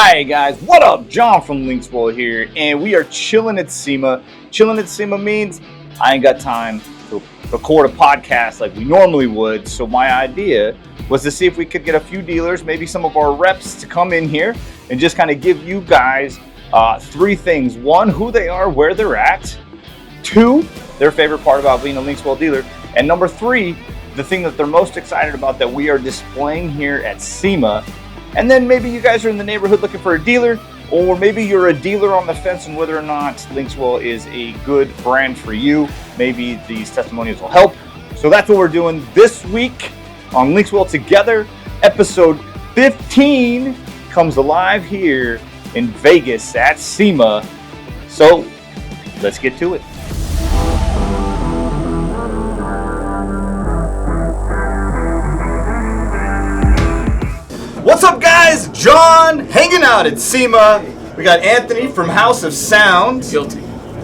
Hi guys, what up? John from LinksWell here, and we are chilling at SEMA. Chilling at SEMA means I ain't got time to record a podcast like we normally would, so my idea was to see if we could get a few dealers, maybe some of our reps, to come in here and just kind of give you guys three things. One, who they are, where they're at. Two, their favorite part about being a LinksWell dealer. And number three, the thing that they're most excited about that we are displaying here at SEMA. And then maybe you guys are in the neighborhood looking for a dealer, or maybe you're a dealer on the fence and whether or not LinksWell is a good brand for you. Maybe these testimonials will help. So that's what we're doing this week on LinksWell Together. Episode 15 comes alive here in Vegas at SEMA. So let's get to it. What's up, guys? John hanging out at SEMA. We got Anthony from House of Sound.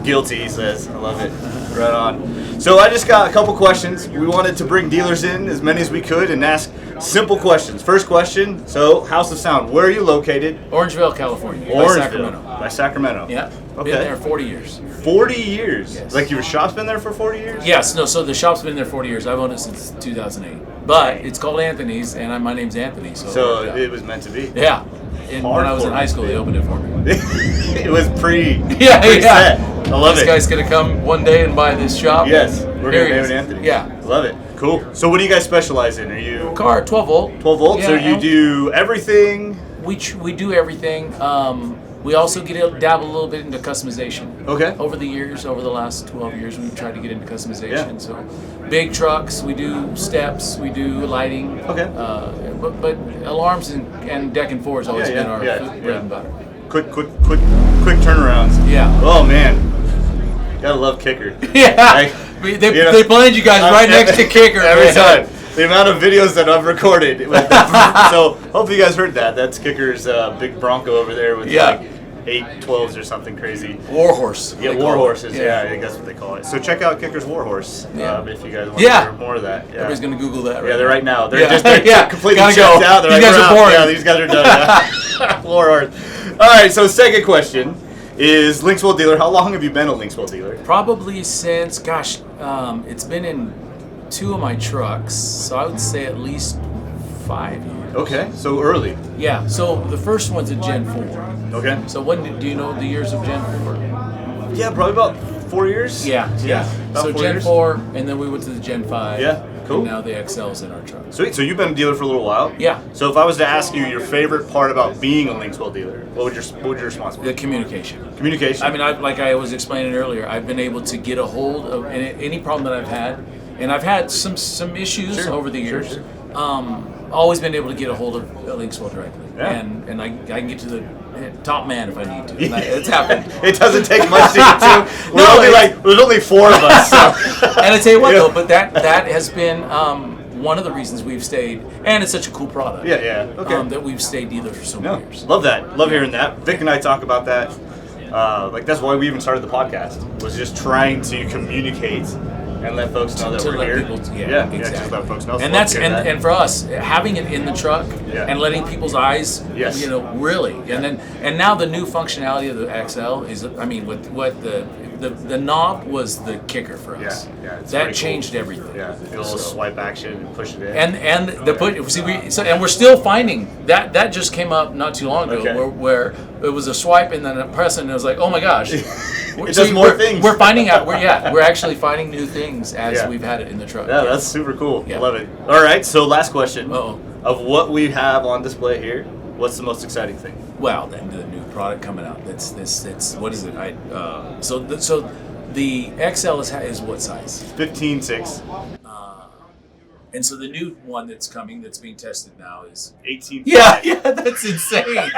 Guilty, he says. I love it. Right on. So I just got a couple questions. We wanted to bring dealers in, as many as we could, and ask simple questions. First question, so House of Sound, where are you located? Orangevale, California. Orangevale. By Sacramento. Yeah. Okay. Been there 40 years. 40 years? Yes. Like your shop's been there for 40 years? Yes. No, so the shop's been there 40 years. I've owned it since 2008. But it's called Anthony's, and my name's Anthony. So it was meant to be. Yeah. And when I was in high school, they opened it for me. It was pre-set. Yeah. I love this it. guy's going to come one day and buy this shop. Yes. We're going to name it Anthony. Yeah. Love it. Cool. So what do you guys specialize in? Are you... Car, 12 volt. 12 volts? Yeah, So you do everything? We do everything. We also dabble a little bit into customization. Okay. Over the years, over the last 12 years, we've tried to get into customization. Yeah. So, big trucks, we do steps, we do lighting. Okay. But alarms and deck and four has always been our bread and butter. Quick turnarounds. Yeah. Oh man, gotta love kicker. Yeah. They planted you guys right next to kicker every time. The amount of videos that I've recorded. So hopefully you guys heard that. That's Kicker's big Bronco over there with like 812s or something crazy. Warhorse. Yeah, Warhorses. Yeah, I think that's what they call it. So check out Kicker's Warhorse if you guys want to hear more of that. Yeah. Everybody's going to Google that right they're now. right now. They're completely Gotta checked go. out. They're These guys are boring. Yeah, these guys are done. Warhorse. All right, so second question is LinksWell dealer. How long have you been a LinksWell dealer? Probably since, it's been in 2 of my trucks, so I would say at least 5 years. Okay, so early. Yeah, so the first one's a Gen 4. Okay. So do you know the years of Gen 4? Yeah, probably about 4 years. Yeah. So Gen years. 4, and then we went to the Gen 5. Yeah, cool. And now the XL's in our truck. Sweet, so you've been a dealer for a little while? Yeah. So if I was to ask you your favorite part about being a LinksWell dealer, what would your response be? The communication. Communication. I mean, like I was explaining earlier, I've been able to get a hold of any problem that I've had, and I've had some issues over the years. Sure. Always been able to get a hold of LinksWell directly, Yeah. and I can get to the top man if I need to. And it's happened. It doesn't take much to get to. There's only 4 of us. So. And I tell you what though, but that has been one of the reasons we've stayed, and it's such a cool product. Yeah. Okay. That we've stayed dealers for so many years. Love that. Love hearing that. Vic and I talk about that. That's why we even started the podcast. Was just trying to communicate and let folks know that we're here. Exactly. Just let folks know. And that's and for us, having it in the truck and letting people's eyes, really. And now the new functionality of the XL is, I mean, with what the knob was the kicker for us. Yeah. That changed everything. Yeah. A little swipe action and push it in. And we're still finding that just came up not too long ago where it was a swipe and then a press and it was like, oh my gosh. It does more things. We're finding out. We're actually finding new things as we've had it in the truck. Yeah, that's super cool. Yeah. Love it. All right, so last question. Uh-oh. Of what we have on display here, what's the most exciting thing? Well, then the new product coming out. That's what is it? So the XL is what size? 15.6. And so the new one that's coming, that's being tested now, is 18. Yeah, that's insane.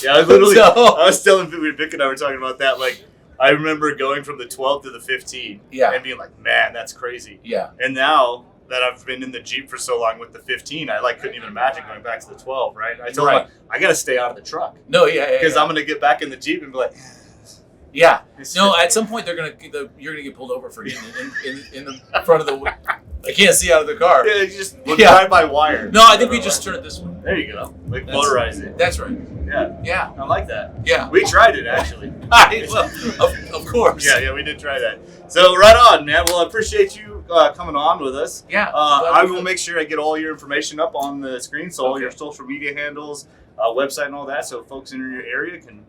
Yeah, I was telling Vic and I were talking about that. Like, I remember going from the 12 to the 15 and being like, man, that's crazy. Yeah. And now that I've been in the Jeep for so long with the 15, I couldn't even imagine going back to the 12, right? I told him, I got to stay out of the truck. No, Because I'm going to get back in the Jeep and be like, yeah. No, at some point you're gonna get pulled over for getting in the front of the. I can't see out of the car. Yeah, you just drive by wire. No, I think we just turn it this way. There you go. Like motorized it. That's right. Yeah. Yeah. I like that. Yeah. We tried it actually. Of course. Yeah, we did try that. So right on, man. Well, I appreciate you coming on with us. Yeah. I will make sure I get all your information up on the screen, so all your social media handles, website, and all that, so folks in your area can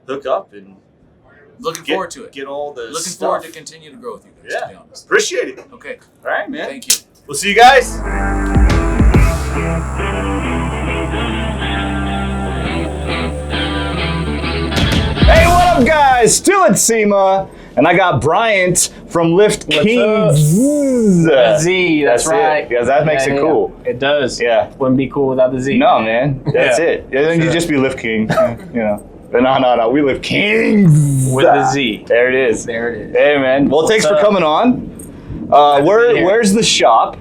hook up and. Looking forward to it. Get all the Looking forward to continue to grow with you guys, to be honest. Appreciate it. Okay. All right, man. Thank you. We'll see you guys. Hey, what up, guys? Still at SEMA, and I got Bryant from Lift Kingz. The Z, that's right. Yeah, that makes it cool. It does. Yeah. Wouldn't be cool without the Z. No, man. That's it. Yeah, then you just be Lift King, you know. But no. We live Kingz. With a Z. There it is. There it is. Hey, man. Well, thanks for coming on. Where's the shop?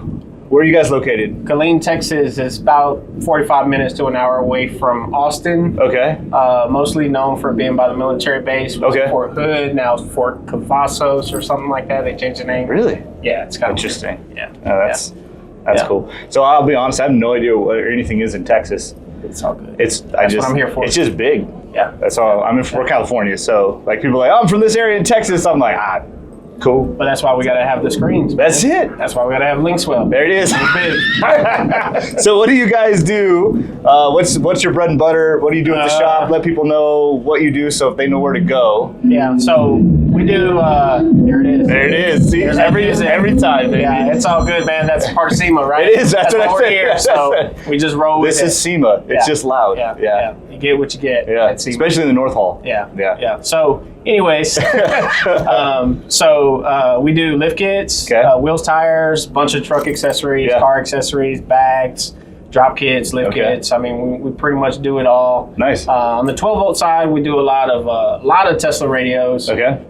Where are you guys located? Killeen, Texas is about 45 minutes to an hour away from Austin. Okay. Mostly known for being by the military base. Okay. Fort Hood, now it's Fort Cavazos or something like that. They changed the name. Really? Yeah, it's kind of interesting. Weird. Yeah. That's cool. So I'll be honest, I have no idea what anything is in Texas. It's all good. That's what I'm here for. It's just big. Yeah. That's all. We're California, so like people are like, oh, I'm from this area in Texas. I'm like, cool. But that's why we got to have the screens. That's it. That's why we got to have LinksWell. There it is. It's big. So what do you guys do? What's your bread and butter? What do you do at the shop? Let people know what you do so if they know where to go. Yeah, so we do, there it is. There it is. See, every time, baby. Yeah, it's all good, man. That's part of SEMA, right? It is. That's what I we're said. here, so we just roll with it. This is SEMA. It's just loud. Yeah. You get what you get at SEMA. Especially in the North Hall. Yeah. So, anyways, we do lift kits, wheels, tires, bunch of truck accessories, car accessories, bags, drop kits, lift kits. I mean, we pretty much do it all. Nice. On the 12-volt side, we do a lot of Tesla radios. Okay.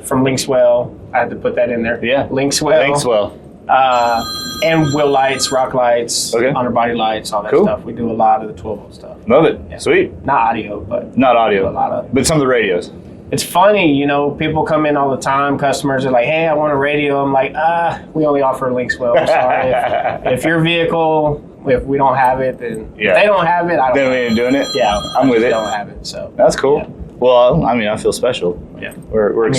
From LinksWell, I had to put that in there. Yeah. LinksWell. And wheel lights, rock lights, underbody lights, all that stuff. We do a lot of the 12-volt stuff. Love it. Yeah. Sweet. Not audio, but not audio. A lot of. But some of the radios. It's funny, people come in all the time. Customers are like, "Hey, I want a radio." I'm like, we only offer LinksWell. I'm sorry. if your vehicle, if we don't have it, then if they don't have it, I don't. Then we ain't doing it. Yeah, I'm with it. Don't have it, so that's cool. Yeah. Well, I feel special. Yeah, we're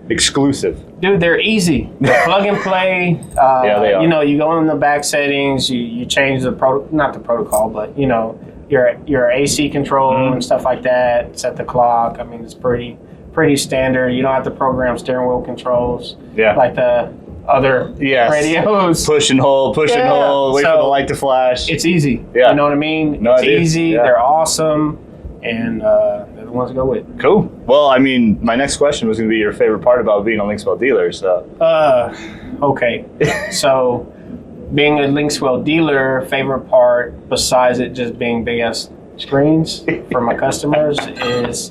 exclusive. Dude, they're easy. They're plug and play. Yeah, they are. You go in the back settings. You change not the protocol, but your AC control and stuff like that. Set the clock. It's pretty standard. You don't have to program steering wheel controls like the other radios. Push and hold, wait for the light to flash. It's easy. Yeah. You know what I mean? No, it's easy. Yeah. They're awesome. And they're the ones to go with. Cool. Well, my next question was going to be your favorite part about being a LinksWell dealer. So. Okay. So, being a LinksWell dealer, favorite part besides it just being big ass screens for my customers is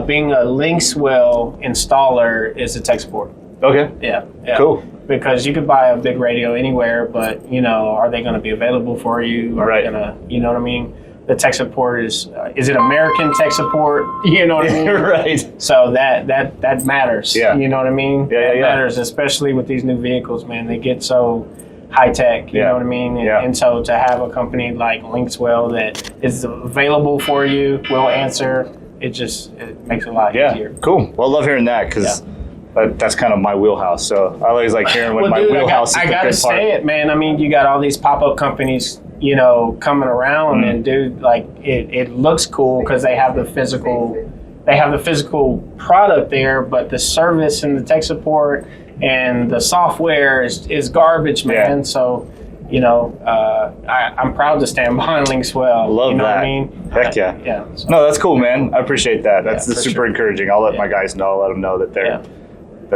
being a LinksWell installer is the tech support. Okay. Yeah. Cool. Because you could buy a big radio anywhere, but are they going to be available for you? Are they gonna, you know what I mean? The tech support is it American tech support? You know what I mean? Right. So that matters. Yeah. You know what I mean? Yeah, that matters, especially with these new vehicles, man. They get so high tech. You know what I mean? And so to have a company like LinksWell that is available for you, will answer, it makes it a lot easier. Cool. Well, I love hearing that because that's kind of my wheelhouse. So I always like hearing when my wheelhouse is the good part. I gotta say it, man. You got all these pop-up companies, coming around, and dude, like it looks cool because they have the physical product there, but the service and the tech support and the software is garbage, man. Yeah. So, I'm proud to stand behind LinksWell. Love you know that. What I mean? Heck yeah. Yeah. So. No, that's cool, man. I appreciate that. That's super encouraging. I'll let my guys know. I'll let them know that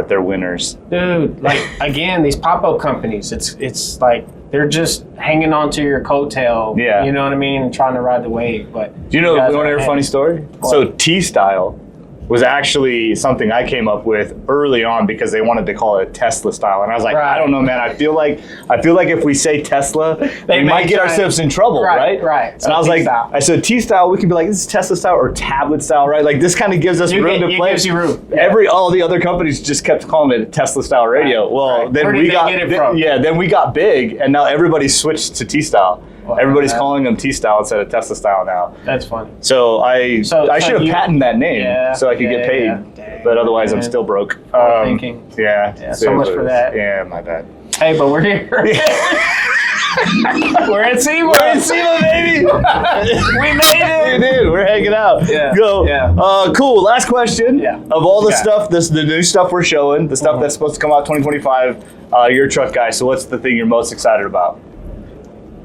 they're winners. Dude, like again, these pop-up companies, it's like they're just hanging on to your coattail. Yeah. You know what I mean? And trying to ride the wave. But do you want to hear a funny story? What? So T-Style was actually something I came up with early on because they wanted to call it Tesla style, and I was like, I don't know, man. I feel like if we say Tesla, we might get ourselves in trouble, right? Right. So I was T-style. I said T-style. We could be like, this is Tesla style or tablet style, right? Like this kind of gives us room to play. It gives you room. All the other companies just kept calling it a Tesla style radio. Well, then Where did they get it from? Then we got big, and now everybody switched to T-style. Everybody's calling them T-style instead of Tesla style now. That's funny. So I should have patented that name so I could get paid. Yeah. But otherwise, I'm still broke. Thinking. Yeah. So much for that. Yeah, my bad. Hey, but we're here. We're at SEMA. We're in SEMA, baby. We made it. We did. We're hanging out. Yeah. Go. Yeah. Cool. Last question. Yeah. Of all the stuff, the new stuff we're showing, the stuff that's supposed to come out 2025, you're a truck guy. So what's the thing you're most excited about?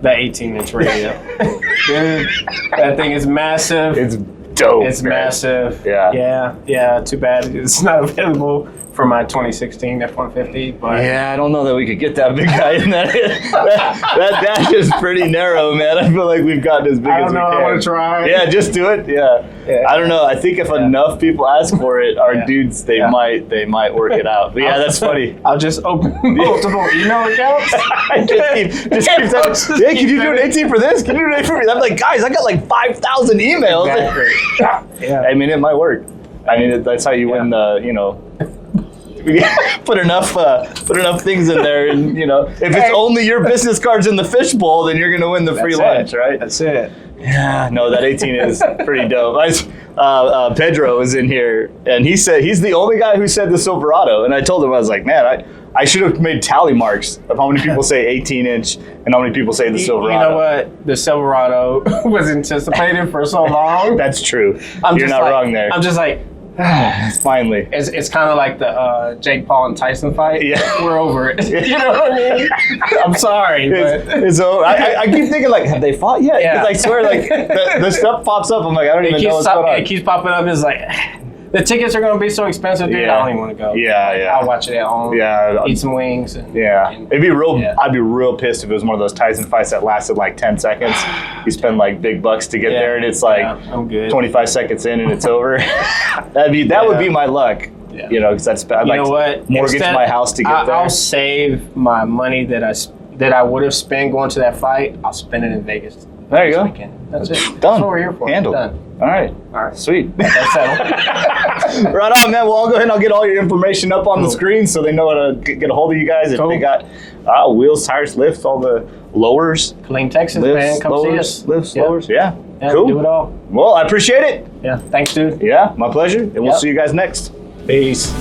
The 18-inch radio. Dude, that thing is massive. It's dope. It's massive. Yeah. Too bad it's not available for my 2016 F-150. But yeah, I don't know that we could get that big guy in that. that dash is pretty narrow, man. I feel like we've gotten as big as we can. I want to try. Yeah, just do it. Yeah. I don't know. I think if enough people ask for it, our dudes, they might work it out. But yeah, that's funny. I'll just open multiple email accounts. just keep saying, hey, can you do an 18 for this? Can you do an 18 for me? I'm like, guys, I got like 5,000 emails. Exactly. I mean, it might work. I mean, that's how you win the, put enough things in there, and if it's only your business cards in the fishbowl, then you're gonna win the free lunch, right? That's it. Yeah, no, that 18 is pretty dope. Pedro is in here, and he said he's the only guy who said the Silverado, and I told him, I was like, man, I should have made tally marks of how many people say 18-inch and how many people say the Silverado. You know what? The Silverado was anticipated for so long. That's true. You're not wrong there. I'm just like, finally. It's kind of like the Jake Paul and Tyson fight. Yeah. We're over it. You know what I mean? I'm sorry, but it's over. I keep thinking, like, have they fought yet? Yeah. Because I swear, like, the stuff pops up. I'm like, I don't even know what's going on. It keeps popping up. It's like, the tickets are going to be so expensive, dude. I don't even want to go. Yeah. I'll watch it at home. Yeah. Eat some wings. It'd be real. Yeah. I'd be real pissed if it was one of those Tyson fights that lasted like 10 seconds. You spend like big bucks to get there, and it's like I'm good. 25 seconds in and it's over. that would be my luck. Yeah. Because I'd like to mortgage my house to get there. I'll save my money that I would have spent going to that fight. I'll spend it in Vegas. There you go. Weekend. That's it. Done. That's what we're here for. Handled. Done. All right. Sweet. That's settled. Right on, man. Well, I'll go ahead and I'll get all your information up on the screen so they know how to get a hold of you guys. If they got wheels, tires, lifts, all the lowers. Killeen, Texas, lifts, man. Come lowers, see us. Lifts, lowers. Yeah. Cool. Do it all. Well, I appreciate it. Yeah. Thanks, dude. Yeah, my pleasure. And we'll see you guys next. Peace.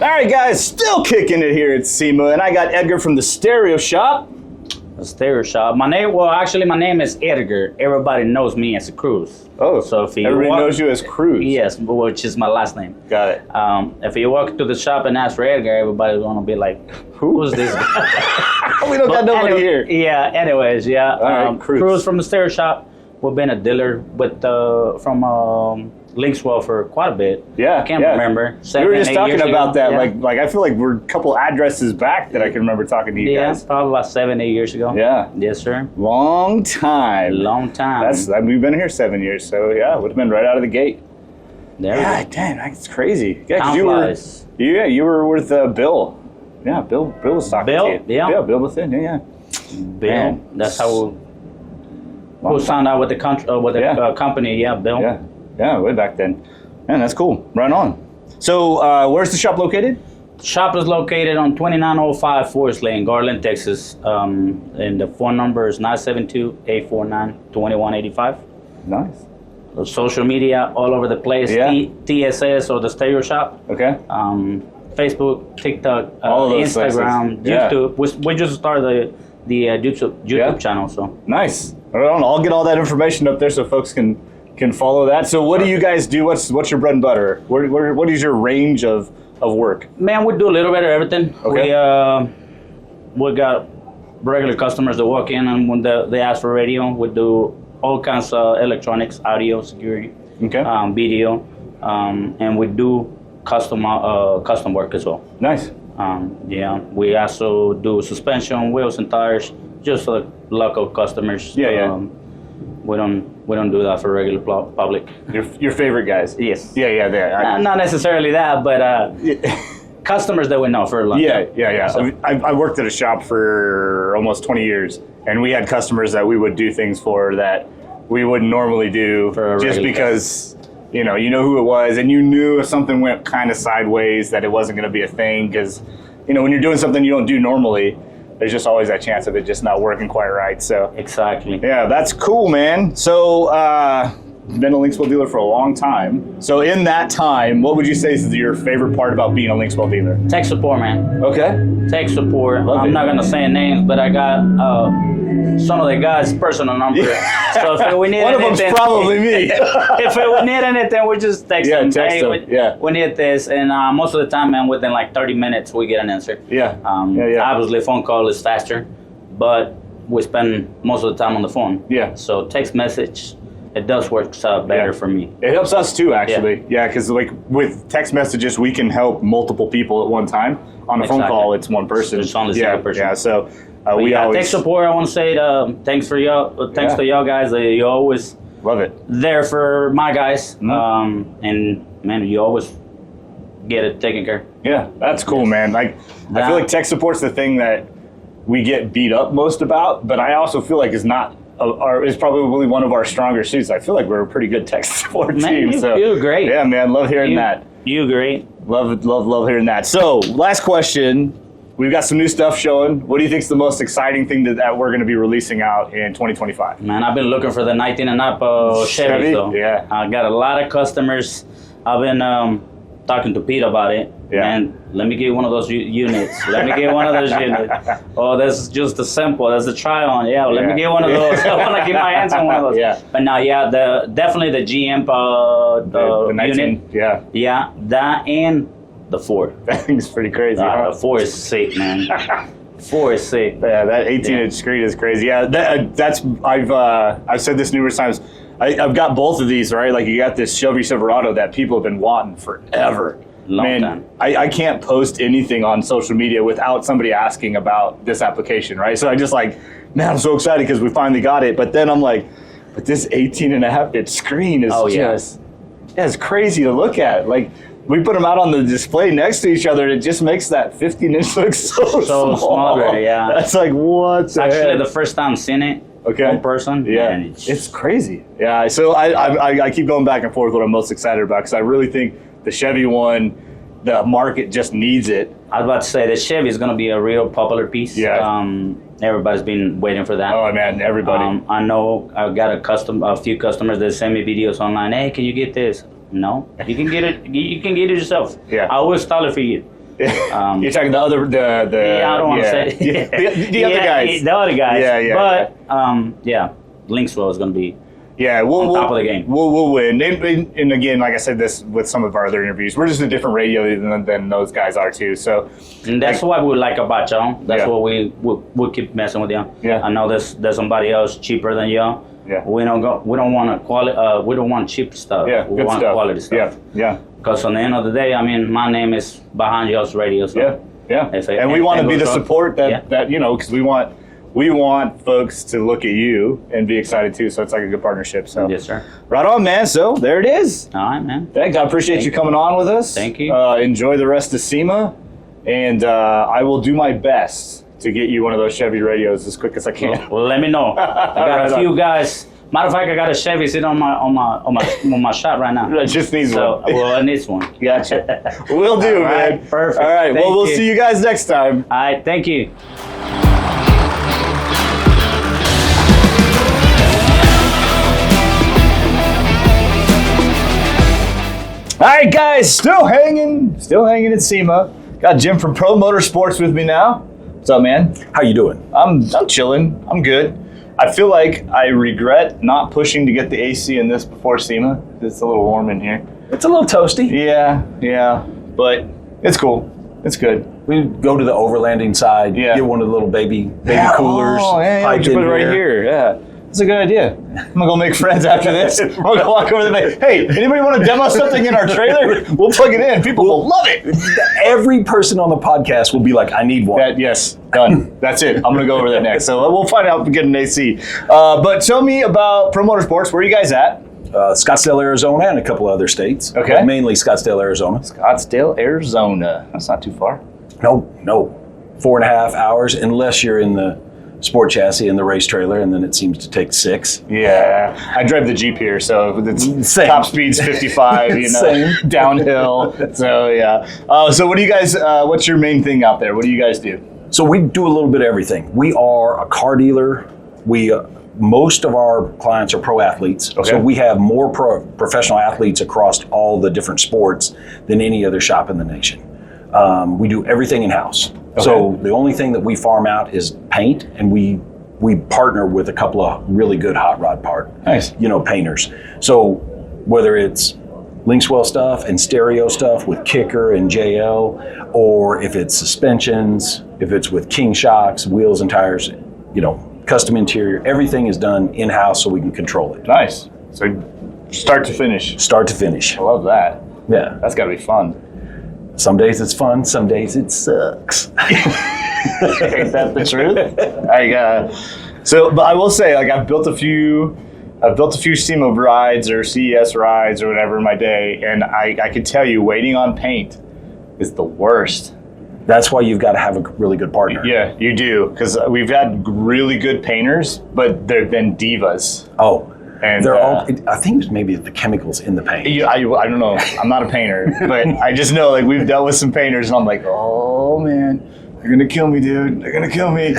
All right, guys, still kicking it here at SEMA, and I got Edgar from the Stereo Shop. The Stereo Shop. My name is Edgar. Everybody knows me as a Cruz. Oh, so if everybody knows you as Cruz. Yes, which is my last name. Got it. If you walk to the shop and ask for Edgar, everybody's gonna be like, "Who's this guy?" We don't got nobody here. Yeah. Anyways, yeah. All right, Cruz from the Stereo Shop. We've been a dealer from LinksWell for quite a bit. Yeah, I can't remember. We were just talking about that. Yeah. Like I feel like we're a couple addresses back that I can remember talking to you guys. Yeah, probably about 7-8 years ago. Yeah. Yes, sir. Long time. We've been here 7 years, so yeah, would have been right out of the gate. Yeah, damn, that's crazy. Yeah, because you were with Bill. Yeah, Bill was talking to you. Yeah, Bill was in. Yeah. Bill. Man. That's how we signed out with the company. Yeah, Bill. Yeah, way back then. Man, that's cool. Right on. So, where's the shop located? The shop is located on 2905 Forest Lane, Garland, Texas. And the phone number is 972-849-2185. Nice. Social media all over the place. TSS or the Stereo Shop. Okay. Facebook, TikTok, all of those Instagram, YouTube. We just started the YouTube channel. So nice. Right on. I'll get all that information up there so folks can follow that. So what do you guys do? What's your bread and butter? What is your range of work? Man, we do a little bit of everything. Okay. We got regular customers that walk in, and when they ask for radio, we do all kinds of electronics, audio, security, video, and we do custom work as well. Nice. We also do suspension, wheels, and tires, just for the local customers. We don't do that for regular public. Your favorite guys? Yes. Yeah. Not necessarily that, but customers that we know for a long time. Yeah. So I worked at a shop for almost 20 years, and we had customers that we would do things for that we wouldn't normally do just because you know who it was, and you knew if something went kind of sideways that it wasn't going to be a thing, because, you know, when you're doing something you don't do normally, there's just always that chance of it just not working quite right. So exactly. Yeah, that's cool, man. So, been a LinksWell dealer for a long time. So in that time, what would you say is your favorite part about being a LinksWell dealer? Tech support, man. Okay. Tech support. Love I'm it. not gonna say names, but I got some of the guys' personal number. So if we need one of anything, them's probably me. if we need anything, we just text them. Text Hey, them. we need this, and most of the time, man, within like 30 minutes, we get an answer. Yeah. Obviously, phone call is faster, but we spend most of the time on the phone. Yeah. So text message, it does work better for me. It helps us too, actually. Yeah, because like with text messages, we can help multiple people at one time. On a phone call, it's one person. It's only single person. Yeah, so we always tech support. I want to say thanks for y'all. Thanks to y'all guys. You always love it. There for my guys, and man, you always get it taken care. Yeah, that's cool, man. Like I feel like tech support's the thing that we get beat up most about, but I also feel like it's not. Is probably one of our stronger suits. I feel like we're a pretty good tech support team. You're great. Yeah, man, love hearing that. You great. Love hearing that. So, last question. We've got some new stuff showing. What do you think is the most exciting thing that we're going to be releasing out in 2025? Man, I've been looking for the 19 and up Chevy. So yeah. I got a lot of customers. I've been talking to Pete about it. Yeah. Man, let me get one of those units. Let me get one of those units. Oh, that's just the sample. That's the try on. Yeah, let me get one of those. I want to get my hands on one of those. Yeah. But now, definitely the GM the 19, unit. Yeah. Yeah, that and the 4. That thing's pretty crazy. The 4 is sick, man. 4 is sick. Yeah, that 18-inch screen is crazy. Yeah, I've said this numerous times. I've got both of these, right? Like you got this Chevy Silverado that people have been wanting forever. Long time. I can't post anything on social media without somebody asking about this application, right? So I just like, man, I'm so excited because we finally got it. But then I'm like, but this 18.5-inch screen is it's crazy to look at. Like we put them out on the display next to each other, and it just makes that 15-inch look so small. Yeah. That's like, what the Actually, heck? the first time seeing it, one person, man, it's crazy. Yeah, so I keep going back and forth what I'm most excited about because I really think the Chevy one, the market just needs it. I was about to say the Chevy is going to be a real popular piece. Yeah. Everybody's been waiting for that. Oh man, everybody. I know I've got a few customers that send me videos online. Hey, can you get this? No, you can get it. You can get it yourself. Yeah. I will install it for you. You're talking the other the yeah, I don't want to say the other guys. The other guys. Yeah. But LinksWell is going to be we'll top of the game. We'll win. And again, like I said this with some of our other interviews, we're just a different radio than those guys are too. So and that's what we like about y'all. That's what we'll keep messing with y'all. Yeah. I know there's somebody else cheaper than y'all. Yeah. We don't want we don't want cheap stuff. Yeah, we good want stuff. quality stuff. Yeah. Because on the end of the day, I mean, my name is behind y'all's radio. So Yeah. And we want to be the support that because we want folks to look at you and be excited too. So it's like a good partnership. So yes, sir. Right on, man. So there it is. All right, man. Thanks. I appreciate you coming on with us. Thank you. Enjoy the rest of SEMA, and I will do my best to get you one of those Chevy radios as quick as I can. Well, let me know. I got a few guys. Matter of fact, I got a Chevy sitting on my shop right now. It just needs one. Well, it needs one. Gotcha. Will do, All right, man. perfect. All right. Thank We'll you. see you guys next time. All right. Thank you. All right, guys, still hanging at SEMA. Got Jim from Pro Motorsports with me now. What's up, man? How you doing? I'm chilling. I'm good. I feel like I regret not pushing to get the AC in this before SEMA. It's a little warm in here. It's a little toasty. Yeah, but it's cool. It's good. We go to the overlanding side, get one of the little baby coolers. Oh, yeah, pipe put in it right here. Yeah. That's a good idea. I'm gonna go make friends after this. I'm gonna walk over there and be, hey, anybody want to demo something in our trailer? We'll plug it in. People will love it. Every person on the podcast will be like, I need one. Yes, done. That's it. I'm gonna go over there next. So we'll find out if we get an AC. But tell me about Pro Motorsports. Where are you guys at? Scottsdale, Arizona, and a couple other states. Okay. But mainly Scottsdale, Arizona. Scottsdale, Arizona. That's not too far. No. 4.5 hours, unless you're in the sport chassis and the race trailer, and then it seems to take 6. Yeah, I drive the Jeep here, so it's Same. top speed's 55, you know, Same. downhill. So yeah. So what do you guys? What's your main thing out there? What do you guys do? So we do a little bit of everything. We are a car dealer. Most of our clients are pro athletes. Okay. So we have more professional athletes across all the different sports than any other shop in the nation. We do everything in-house. Okay. So the only thing that we farm out is paint, and we partner with a couple of really good hot rod painters. So whether it's LinksWell stuff and stereo stuff with Kicker and JL, or if it's suspensions, if it's with King shocks, wheels and tires, custom interior, everything is done in-house so we can control it. Nice. So start to finish. Start to finish. I love that. Yeah. That's got to be fun. Some days it's fun, some days it sucks. Is that the truth? But I will say, like, I've built a few SEMA rides or CES rides or whatever in my day, and I can tell you, waiting on paint is the worst. That's why you've got to have a really good partner. Yeah, you do, because we've had really good painters, but they've been divas. Oh, and they're all. I think it's maybe the chemicals in the paint. I don't know. I'm not a painter, but I just know, like, we've dealt with some painters, and I'm like, oh man, they're gonna kill me, dude. They're gonna kill me.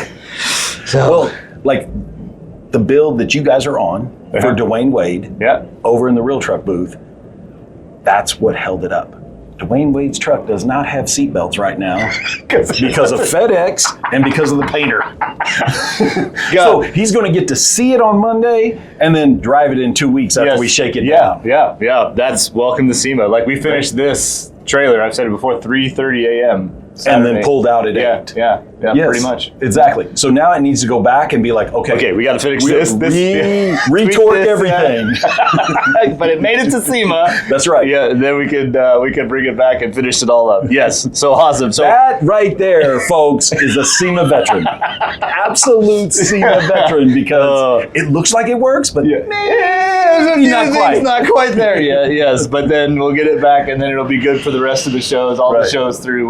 Well, like the build that you guys are on for Dwayne Wade, over in the Real Truck booth, that's what held it up. Dwayne Wade's truck does not have seatbelts right now because of FedEx and because of the painter. So he's going to get to see it on Monday and then drive it in 2 weeks after we shake it down. Yeah. That's welcome to SEMA. Like, we finished this trailer, I've said it before, 3:30 a.m. Saturday. And then pulled out at 8. Yeah, yes, pretty much. Exactly. So now it needs to go back and be like, okay, we got to fix this. Retorque everything. But it made it to SEMA. That's right. Yeah, and then we could bring it back and finish it all up. Yes, so awesome. So that right there, folks, is a SEMA veteran. Absolute SEMA veteran, because it looks like it works, but it's not quite there yet. Yes, but then we'll get it back, and then it'll be good for the rest of the shows. All the shows through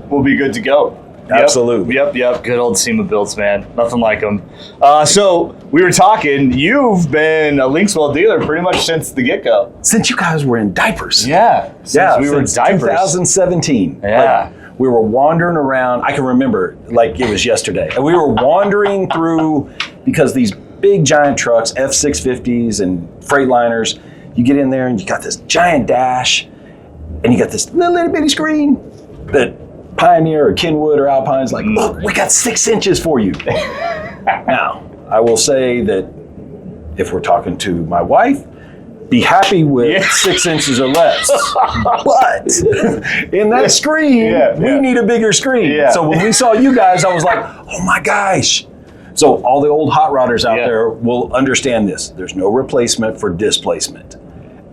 we'll be good to go. Absolutely. Yep. Good old SEMA builds, man. Nothing like them. So we were talking. You've been a LinksWell dealer pretty much since the get-go. Since you guys were in diapers. Yeah. Since we were in diapers. 2017. Yeah. Like, we were wandering around. I can remember like it was yesterday. And we were wandering through, because these big giant trucks, F650s and Freightliners, you get in there and you got this giant dash and you got this little bitty screen that Pioneer or Kenwood or Alpine's like, look, we got 6 inches for you. Now, I will say that if we're talking to my wife, be happy with 6 inches or less. But in that screen, we need a bigger screen. Yeah. So when we saw you guys, I was like, oh my gosh. So all the old hot rodders out there will understand this. There's no replacement for displacement.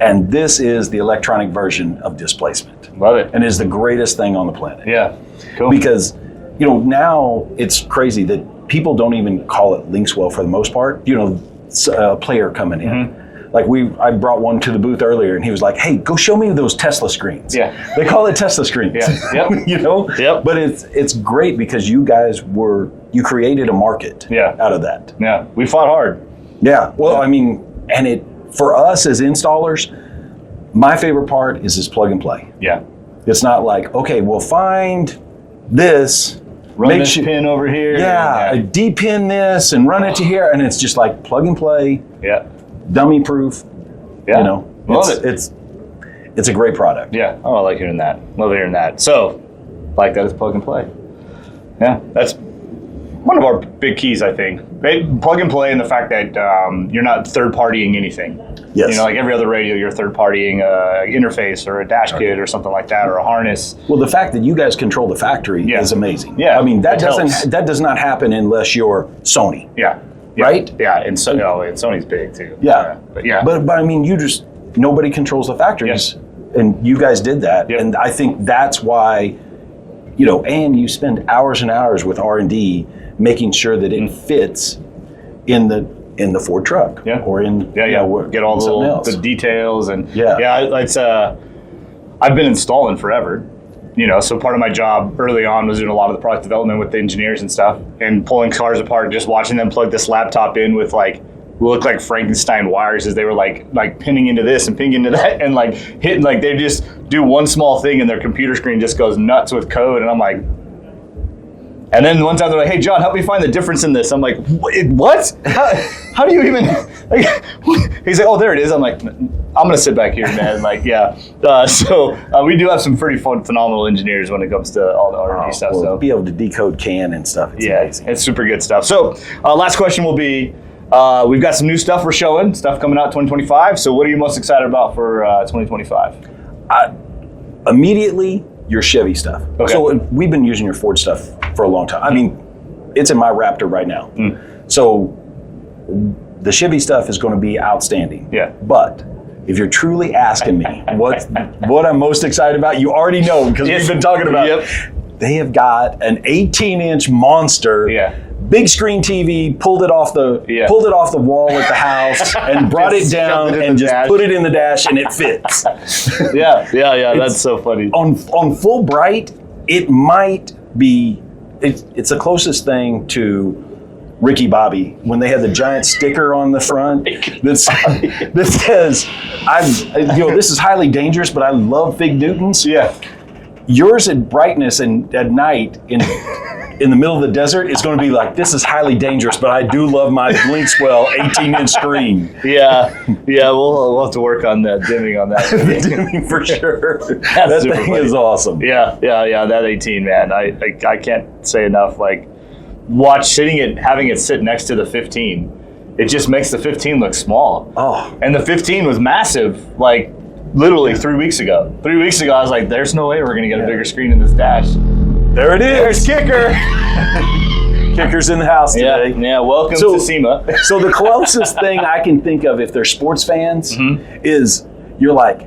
And this is the electronic version of displacement. Love it. And is the greatest thing on the planet. Yeah, cool. Because, now it's crazy that people don't even call it LinksWell for the most part. A player coming in. Like I brought one to the booth earlier and he was like, hey, go show me those Tesla screens. Yeah. They call it Tesla screens. Yeah. Yep. Yep. But it's great because you guys you created a market out of that. Yeah. We fought hard. Yeah. Well, I mean, and for us as installers, my favorite part is this plug and play. Yeah. It's not like, okay, we'll find this. Run this pin over here. Yeah. De-pin this and run it to here. And it's just like plug and play. Yeah. Dummy proof. Yeah. Love it. It's a great product. Yeah. Oh, I like hearing that. Love hearing that. So, like that is plug and play. Yeah. That's one of our big keys, I think. Plug and play, and the fact that you're not third-partying anything. Yes. Like every other radio, you're third-partying an interface or a dash kit or something like that, or a harness. Well, the fact that you guys control the factory is amazing. Yeah. I mean, that does not happen unless you're Sony. Yeah. Right? Yeah, and Sony's big too. Yeah. But I mean, nobody controls the factories. Yes. And you guys did that. Yep. And I think that's why, and you spend hours and hours with R&D making sure that it fits in the Ford truck, or in get all the details and it's I've been installing forever, so part of my job early on was doing a lot of the product development with the engineers and stuff, and pulling cars apart, just watching them plug this laptop in with like, look like Frankenstein wires as they were like pinning into this and pinning into that, and like hitting, like they just do one small thing and their computer screen just goes nuts with code, and I'm like, and then one time they're like, hey John, help me find the difference in this. I'm like, what? How do you even, like, he's like, oh, there it is. I'm like, I'm gonna sit back here, man. Like, yeah. So we do have some pretty phenomenal engineers when it comes to all the R&D stuff. Well, so be able to decode CAN and stuff. It's amazing. It's super good stuff. So last question will be, we've got some new stuff we're showing, stuff coming out 2025. So what are you most excited about for 2025? Immediately, your Chevy stuff. Okay. So we've been using your Ford stuff for a long time. I mean, it's in my Raptor right now. So the Chevy stuff is going to be outstanding. Yeah. But if you're truly asking me what I'm most excited about, you already know because we've been talking about it. They have got an 18-inch monster. Yeah. Big screen TV, pulled it off the wall at the house and brought it down and just put it in the dash, and it fits. Yeah, that's so funny. On full bright, it might be. It's the closest thing to Ricky Bobby when they had the giant sticker on the front that says, this is highly dangerous, but I love Fig Newtons. Yeah. Yours at brightness and at night in the middle of the desert, it's going to be like, this is highly dangerous, but I do love my LinksWell 18-inch screen. Yeah, we'll have to work on that dimming on that. Dimming for sure. That thing funny. is awesome. Yeah. That 18, man. I can't say enough. Like, having it sit next to the 15, it just makes the 15 look small. Oh, and the 15 was massive. Like, literally 3 weeks ago. 3 weeks ago, I was like, there's no way we're going to get a bigger screen in this dash. There it is. There's Kicker. Kicker's in the house today. Yeah, welcome to SEMA. So the closest thing I can think of if they're sports fans is you're like,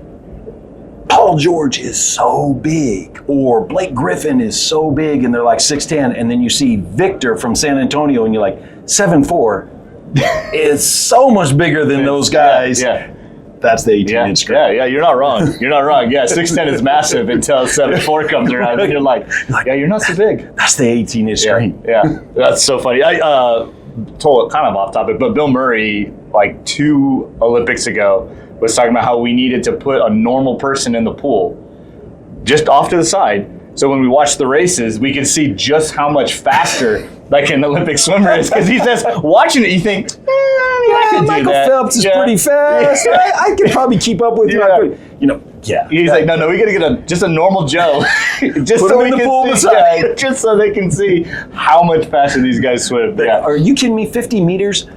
Paul George is so big, or Blake Griffin is so big, and they're like 6'10", and then you see Victor from San Antonio, and you're like, 7'4", is so much bigger than those guys. Yeah. That's the 18-inch screen. Yeah, you're not wrong. You're not wrong. Yeah, 6'10" is massive until 7'4" comes around, and you're like, yeah, you're not so big. That's the 18-inch screen. Yeah, that's so funny. I told kind of off topic, but Bill Murray, like 2 Olympics ago, was talking about how we needed to put a normal person in the pool, just off to the side. So when we watch the races, we can see just how much faster like an Olympic swimmer is. Because he says, watching it, you think, I can do Michael that. Phelps is pretty fast. I can probably keep up with you. He's like, no, we got to get just a normal Joe, just Put so him we in the can pool see, beside. just so they can see how much faster these guys swim. Are you kidding me? 50 meters?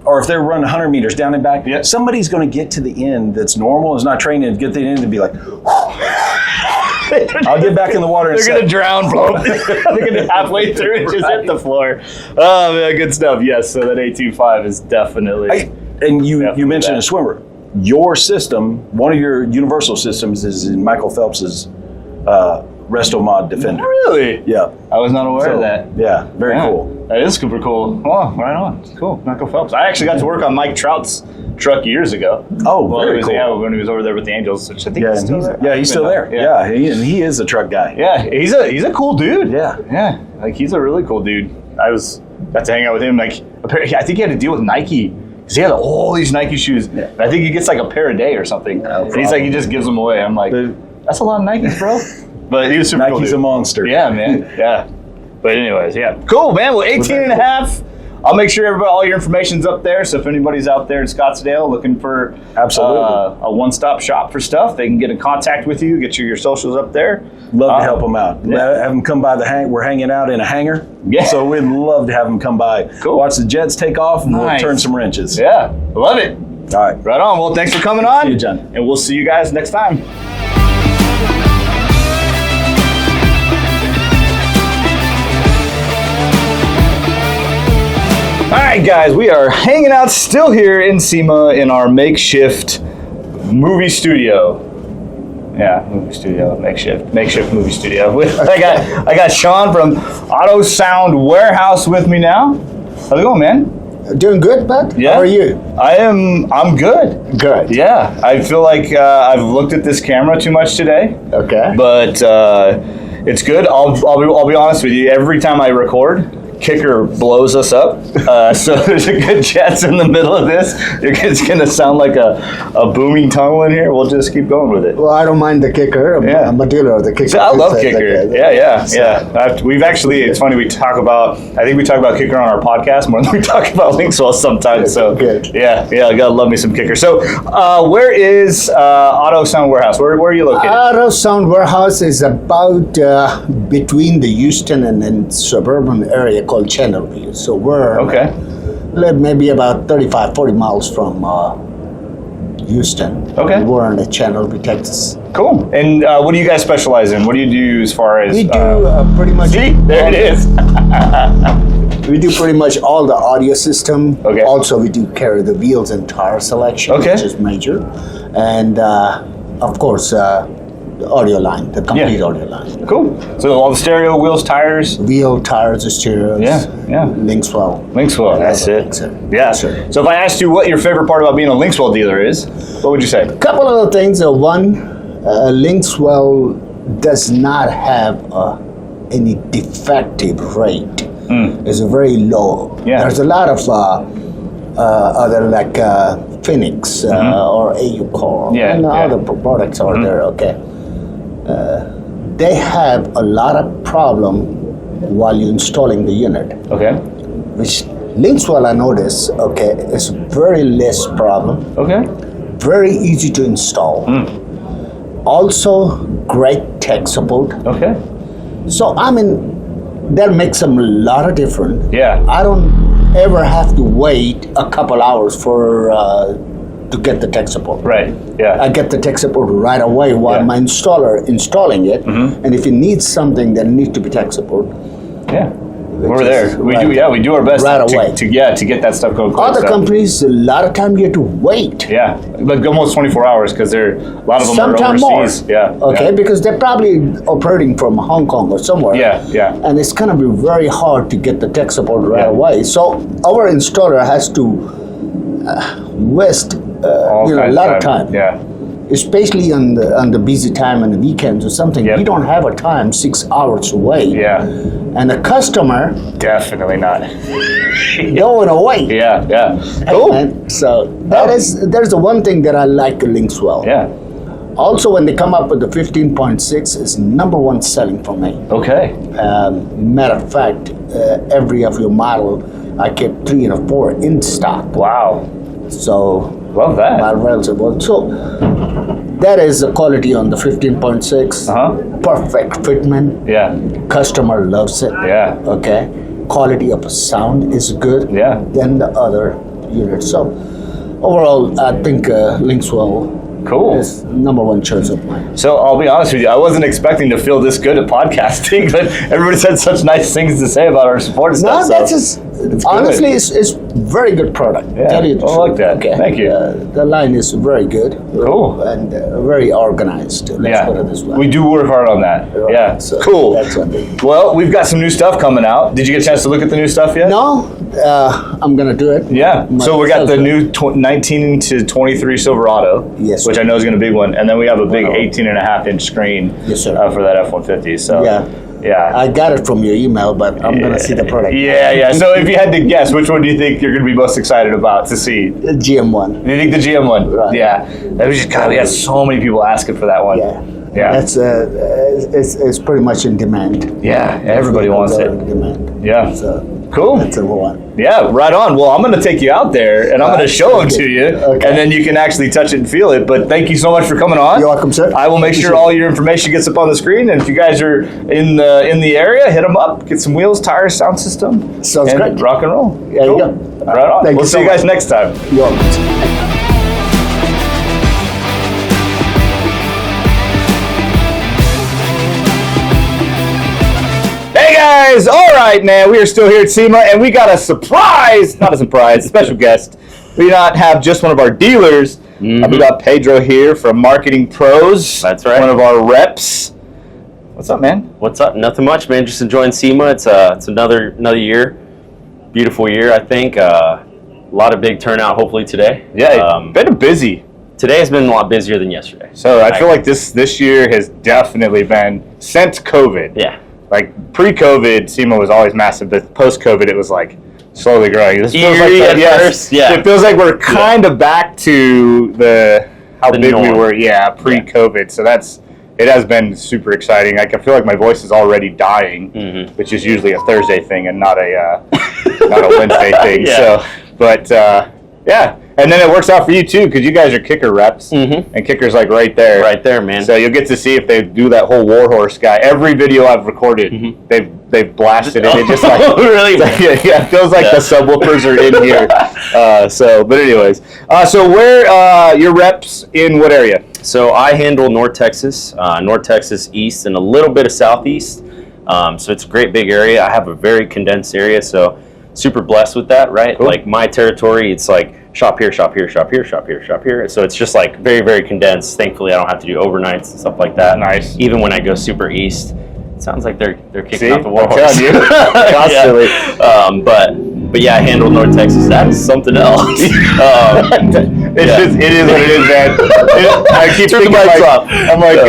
Or if they're running 100 meters down and back, somebody's going to get to the end that's normal, is not trained, and get to the end and be like, I'll get back in the water in a They're going to drown, bro. They're going to halfway through and just hit the floor. Oh, man, good stuff. Yes, so that 18.5 is definitely... And you mentioned a swimmer. Your system, one of your universal systems, is in Michael Phelps's Resto Mod Defender. Really? Yeah. I was not aware of that. Yeah, very cool. That is super cool. Oh, right on. Cool. Michael Phelps. I actually got to work on Mike Trout's truck years ago. Oh, very cool. Yeah, when he was over there with the Angels, which I think he's still there. Yeah, he's still there. Yeah, he is a truck guy. Yeah, he's a cool dude. Yeah. Like, he's a really cool dude. Got to hang out with him. Like, I think he had to deal with Nike. Because he had all these Nike shoes. Yeah. I think he gets like a pair a day or something. And he's like, he just gives them away. I'm like, that's a lot of Nikes, bro. But he was super cool. Nike's a monster. Yeah, man. Yeah. But anyways, cool, man. Well, 18 and a half. I'll make sure all your information's up there. So if anybody's out there in Scottsdale looking for a one-stop shop for stuff, they can get in contact with you, get your socials up there. Love to help them out. Yeah. Have them come by we're hanging out in a hangar. Yeah. So we'd love to have them come by. Cool. Watch the jets take off and we'll turn some wrenches. Yeah. Love it. All right. Right on. Well, thanks for coming on. See you, John. And we'll see you guys next time. All right, guys, we are hanging out still here in SEMA in our makeshift movie studio. Yeah, movie studio, makeshift movie studio. I got Sean from Autosound Warehouse with me now. How's it going, man? Doing good, bud? Yeah. How are you? I'm good. Good. Yeah. I feel like I've looked at this camera too much today. Okay. But it's good. I'll be honest with you. Every time I record, Kicker blows us up. So there's a good chance in the middle of this, it's going to sound like a booming tunnel in here. We'll just keep going with it. Well, I don't mind the kicker. I'm a dealer of the kicker. So I love Kicker. Yeah. We've actually, it's funny, I think we talk about Kicker on our podcast more than we talk about LinksWell sometimes. So good. Yeah, I gotta love me some Kicker. So where is Autosound Warehouse? Where are you located? Autosound Warehouse is about between the Houston and then suburban area called Channelview. So we're maybe about 35, 40 miles from Houston. Okay. We're in the Channelview, Texas. Cool. And what do you guys specialize in? What do you do as far as... We do pretty much... See? There it is. We do pretty much all the audio system. Okay. Also, we do carry the wheels and tire selection, which is major. And, of course, the audio line, the complete audio line. Cool. So all the stereo, wheels, tires? Wheel, tires, stereos. Yeah. LinksWell. LinksWell, that's it. Yeah. Sure. So if I asked you what your favorite part about being a LinksWell dealer is, what would you say? A couple of things. One, LinksWell does not have any defective rate. It's very low. Yeah. There's a lot of other like Phoenix or AU Core and other products out there. Okay. They have a lot of problem while you're installing the unit. Okay. Which LinksWell, I notice, is very less problem. Okay. Very easy to install. Also, great tech support. Okay. So, I mean, that makes them a lot of different. Yeah. I don't ever have to wait a couple hours for to get the tech support. Right. Yeah. I get the tech support right away while my installer installing it. And if it needs something that needs to be tech support, we're there. We do. Yeah, we do our best right away to get that stuff going. Other companies, a lot of time you have to wait. Yeah, like almost 24 hours because a lot of them Sometime are overseas. More. Yeah. Okay, because they're probably operating from Hong Kong or somewhere. Yeah. And it's gonna be very hard to get the tech support right away. So our installer has to waste a lot of time. Yeah. Especially on the busy time and the weekends or something. We don't have a time 6 hours to wait. Yeah. And the customer definitely not. don't want to wait. Yeah. Cool. And so there's the one thing that I like LinksWell. Yeah. Also, when they come up with the 15.6, it's number one selling for me. Okay. Matter of fact, every of your model, I kept 3 and 4 in stock. Wow. So love that. My relative. So that is the quality on the 15.6. Perfect fitment. Yeah. Customer loves it. Yeah. Okay. Quality of sound is good. Yeah. Than the other units. So overall, I think LinksWell. Cool. Is number one choice of mine. So I'll be honest with you, I wasn't expecting to feel this good at podcasting, but everybody's had such nice things to say about our support and stuff. No, that's just honestly, it's very good product. Yeah, Tell you the I like truth. that. Okay. Thank you. The line is very good. Cool. And very organized. Let's put it this way. We do work hard on that. Right. Yeah. So cool. That's one thing. Well, we've got some new stuff coming out. Did you get a chance to look at the new stuff yet? No, I'm gonna do it. Yeah. So we got the new 19 to 23 Silverado. Yes. Which I know is going to be a big one, and then we have a big 18.5-inch screen. Yes, sir. For that F-150. So yeah. I got it from your email, but I'm gonna see the product. Yeah. So if you had to guess, which one do you think you're going to be most excited about to see? The GM1. You think the GM1? Right. Yeah. That was just God. We had so many people asking for that one. Yeah. That's it's pretty much in demand. Yeah. Everybody wants it. In demand. Yeah. So cool. That's the one. Yeah, right on. Well, I'm going to take you out there and I'm going to show them to you, and then you can actually touch it and feel it. But thank you so much for coming on. You're welcome, sir. I will make sure all your information gets up on the screen, and if you guys are in the area, hit them up. Get some wheels, tires, sound system. Sounds great. Rock and roll. There you go. Right on. Thank We'll you see so you guys much. next time. You're welcome. Hey guys, all right, man. We are still here at SEMA, and we got a surprise, not a surprise, a special guest. We not have just one of our dealers. We got Pedro here from Marketing Pros. That's right. One of our reps. What's up, man? What's up? Nothing much, man. Just enjoying SEMA. It's another year, beautiful year. I think lot of big turnout hopefully today. Yeah, been busy. Today has been a lot busier than yesterday. So I feel like this year has definitely been, since COVID. Yeah. Like pre-COVID, SEMA was always massive, but post-COVID, it was like slowly growing. This feels like it feels like we're kind of back to how big norm. We were, pre-COVID. So it has been super exciting. I can feel like my voice is already dying, which is usually a Thursday thing and not a Wednesday thing. So, but yeah. And then it works out for you too, because you guys are kicker reps, and kicker's like right there. Right there, man. So you'll get to see if they do that whole warhorse guy. Every video I've recorded, they've blasted it. It just like really, it feels like the subwoofers are in here. But anyways, so where your reps in what area? So I handle North Texas East, and a little bit of Southeast. So it's a great big area. I have a very condensed area, so super blessed with that, right? Cool. Like my territory, it's like shop here, shop here, shop here, shop here, shop here. So it's just like very, very condensed. Thankfully, I don't have to do overnights and stuff like that. Nice. Even when I go super east, it sounds like they're kicking out the warhorse. Constantly. But yeah, I handle North Texas. That is something else. It is what it is, man. I keep thinking I'm like,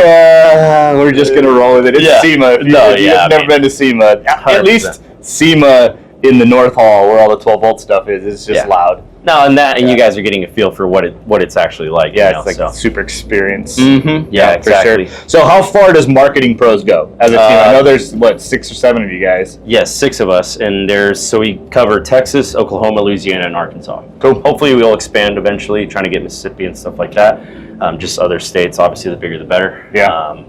we're just gonna roll with it. It's SEMA. You've never been to SEMA. 100%. At least SEMA in the North Hall, where all the 12-volt stuff is just loud. No, and you guys are getting a feel for what it's actually like. Yeah, it's like a super experience. Yeah, exactly. For sure. So how far does Marketing Pros go as a team? I know there's 6 or 7 of you guys. Yes, 6 of us, and so we cover Texas, Oklahoma, Louisiana, and Arkansas. Cool. Hopefully we'll expand eventually, trying to get Mississippi and stuff like that. Just other states, obviously the bigger the better. Yeah.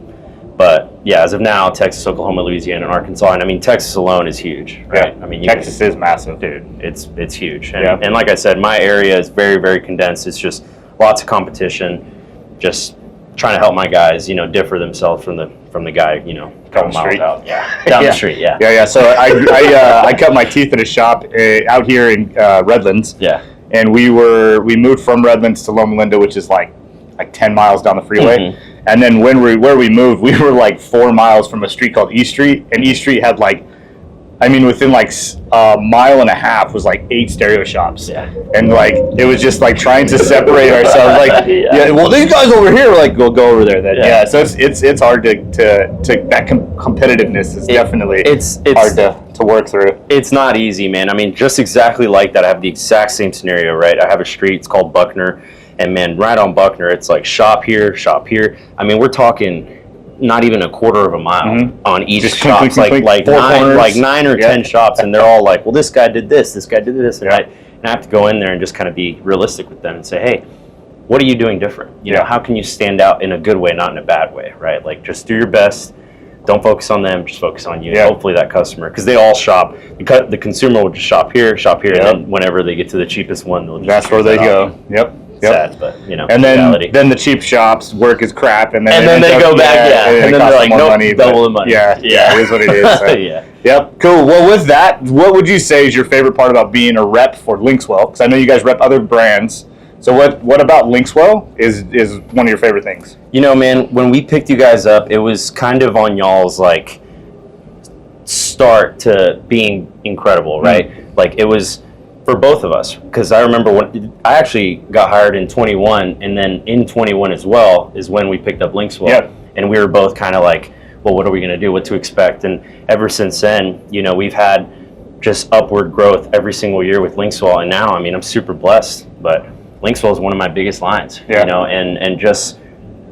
But yeah, as of now, Texas, Oklahoma, Louisiana, and Arkansas, and I mean Texas alone is huge, right? Yeah. I mean Texas is massive, dude. It's huge, and like I said, my area is very, very condensed. It's just lots of competition, just trying to help my guys, differ themselves from the guy, down the street. Down the street, yeah. So I cut my teeth at a shop out here in Redlands. Yeah, and we moved from Redlands to Loma Linda, which is like 10 miles down the freeway. And then where we moved, we were like 4 miles from a street called East Street, and East Street had within like a mile and a half was like 8 stereo shops. Yeah. And like it was just like trying to separate ourselves. Like well, these guys over here, like we'll go over there then. Yeah. So it's hard to that competitiveness is definitely it's hard to work through. It's not easy, man. I mean, just exactly like that. I have the exact same scenario, right? I have a street, it's called Buckner. And man, right on Buckner, it's like shop here. I mean, we're talking not even a quarter of a mile on each shop. It's like 9 or 10 shops, and they're all like, well, this guy did this, and I have to go in there and just kind of be realistic with them and say, hey, what are you doing different? You know, how can you stand out in a good way, not in a bad way, right? Like, just do your best. Don't focus on them, just focus on you. Yeah. Hopefully that customer, because they all shop. The consumer will just shop here, and then whenever they get to the cheapest one, they'll just that's where they go. Yep. Sad, but and then the cheap shops work is crap, and then they go back, and then they're like, nope, money, double the money. Yeah, it is what it is. So. Yep, cool. Well, with that, what would you say is your favorite part about being a rep for LinksWell? Because I know you guys rep other brands. So what about LinksWell is one of your favorite things? Man, when we picked you guys up, it was kind of on y'all's like start to being incredible, right? Like it was for both of us, because I remember when I actually got hired in 21, and then in 21 as well is when we picked up LinksWell, and we were both kind of like, well, what are we going to do? What to expect? And ever since then, we've had just upward growth every single year with LinksWell, and now, I mean, I'm super blessed, but LinksWell is one of my biggest lines, and just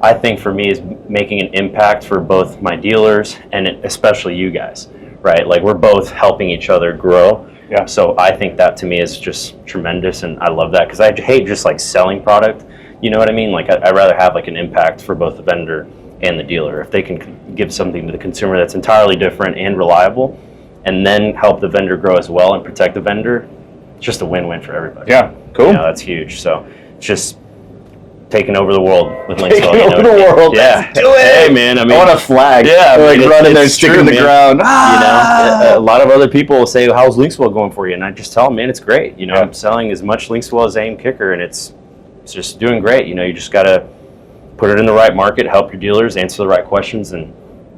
I think for me is making an impact for both my dealers and especially you guys, right? Like we're both helping each other grow. Yeah. So I think that to me is just tremendous, and I love that because I hate just like selling product. You know what I mean? Like I'd rather have like an impact for both the vendor and the dealer. If they can give something to the consumer that's entirely different and reliable, and then help the vendor grow as well and protect the vendor, it's just a win-win for everybody. Yeah, cool. That's huge. So it's just taking over the world with LinksWell. Taking over the world. Yeah. Do it. Hey, man. I mean, I want a flag. Yeah. Like running there and sticking in the ground. A lot of other people will say, how's LinksWell going for you? And I just tell them, man, it's great. I'm selling as much LinksWell as AIM Kicker, and it's just doing great. You just got to put it in the right market, help your dealers, answer the right questions, and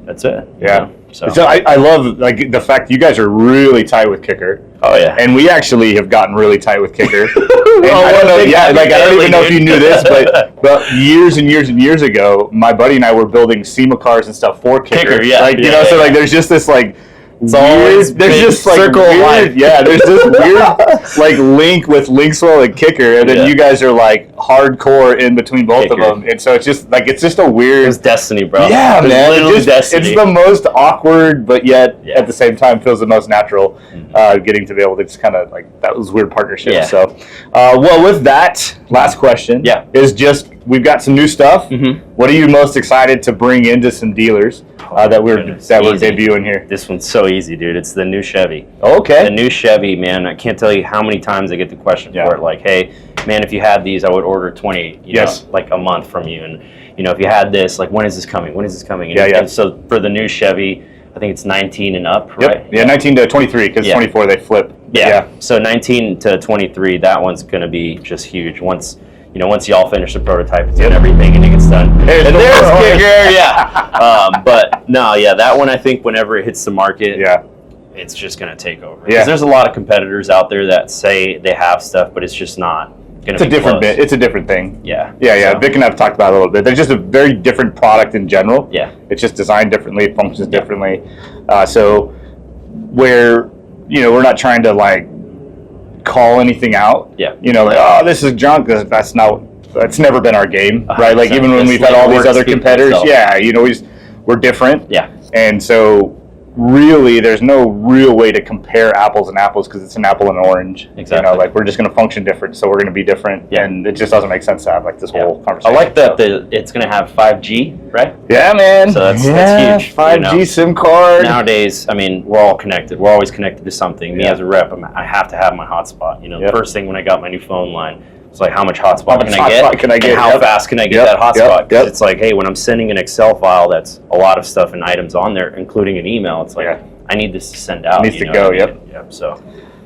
that's it. Yeah. So I love like the fact you guys are really tight with Kicker. Oh yeah. And we actually have gotten really tight with Kicker. I don't know. Yeah, like I don't even know if you knew this, but years and years and years ago, my buddy and I were building SEMA cars and stuff for Kicker. Like you know, so like there's just this like. It's always there's just like circle weird, life. Yeah, there's this weird like link with LinksWell and Kicker, and then you guys are like hardcore in between both of them, and so it's just a weird. It's destiny, bro. Yeah, man. Literally destiny. It's the most awkward, but yet at the same time feels the most natural. Getting to be able to just kind of like that was weird partnership. Yeah. So, well, with that, last question. Is just we've got some new stuff. What are you most excited to bring into some dealers that we're debuting here? This one's so easy, dude. It's the new Chevy. Okay. The new Chevy, man. I can't tell you how many times I get the question for it. Like, hey, man, if you had these, I would order 20. You know, like a month from you. And you know, if you had this, like, when is this coming? When is this coming? And and so for the new Chevy, I think it's 19 and up, right? Yeah, 19 to 23 because 24 they flip. Yeah. So 19 to 23, that one's going to be just huge. Once y'all finish the prototype and everything and it gets done. There's Kicker, but no, that one I think whenever it hits the market, it's just going to take over. Because there's a lot of competitors out there that say they have stuff, but it's just not going to be different bit. It's a different thing. Yeah. So, Vic and I've talked about it a little bit. They're just a very different product in general. Yeah. It's just designed differently, it functions differently. So where, we're not trying to like call anything out. Yeah. Like, oh, this is junk. That's never been our game, right? Like even when we've had all these other competitors, we're different. Yeah. And so really there's no real way to compare apples and apples because it's an apple and an orange. Exactly. Like we're just going to function different, so we're going to be different, and it just doesn't make sense to have like this whole conversation. I like that it's going to have 5G, right? Yeah, man. So that's huge. 5G SIM card. Nowadays, I mean, we're all connected. We're always connected to something. Me as a rep, I have to have my hotspot. The first thing when I got my new phone line, it's like, how much hotspot can I get? And how fast can I get that hotspot? Because it's like, hey, when I'm sending an Excel file that's a lot of stuff and items on there, including an email, it's like, I need this to send out. It needs to go, Yep. So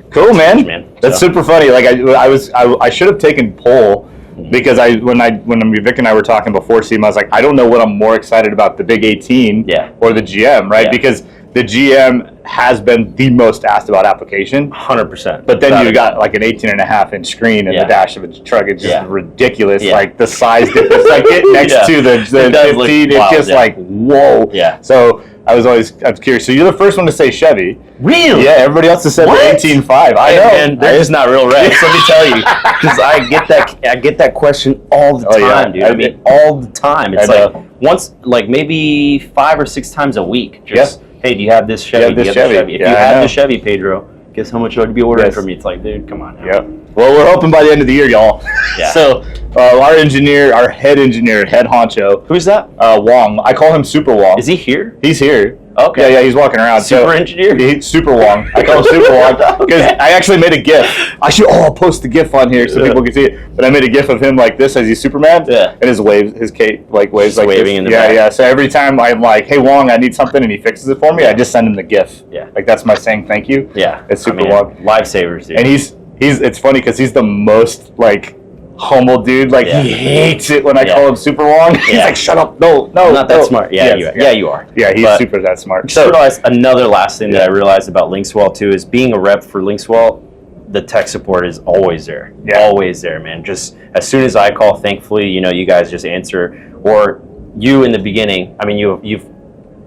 cool, man. That's super funny. Like I should have taken poll because when Vic and I were talking before SEMA, I was like, I don't know what I'm more excited about, the Big 18 or the GM, right? Yeah. Because the GM has been the most asked about application. 100%. But then you got like an 18.5-inch screen in the dash of a truck. It's just ridiculous. Like the size difference, like it next to the 15, it's just like, whoa. Yeah. So I was curious. So you're the first one to say Chevy. Really? Yeah, everybody else has said the 18.5. I know. And they're just not real reps, let me tell you. Because I get that question all the time, dude. I mean, all the time. It's like once, like maybe 5 or 6 times a week. Just, hey, do you have this Chevy? Do you have this Chevy? If you have the Chevy, Pedro, guess how much I'd be ordering from you? It's like, dude, come on now. Yep. Well, we're hoping by the end of the year, y'all. Yeah. So our head honcho. Who's that? Wong. I call him Super Wong. Is he here? He's here. Okay. Yeah, he's walking around. Super engineer? He's Super Wong. I call him Super Wong because I actually made a GIF. I'll post the GIF on here so people can see it. But I made a GIF of him like this as he's Superman. Yeah. And his cape waves like waving this. In the back. Yeah. So every time I'm like, hey Wong, I need something, and he fixes it for me, I just send him the GIF. Yeah. Like that's my saying thank you. Yeah. It's Super Wong. Lifesavers, dude. And he's it's funny because he's the most like humble dude. Like he hates it when I call him Super Wong. He's like, shut up, no, I'm not that smart. Yeah, you are. Yeah, he's super that smart. So another last thing that I realized about LinksWell too is being a rep for LinksWell, the tech support is always there. Yeah. Always there, man. Just as soon as I call, thankfully, you guys just answer. Or you in the beginning, I mean, you've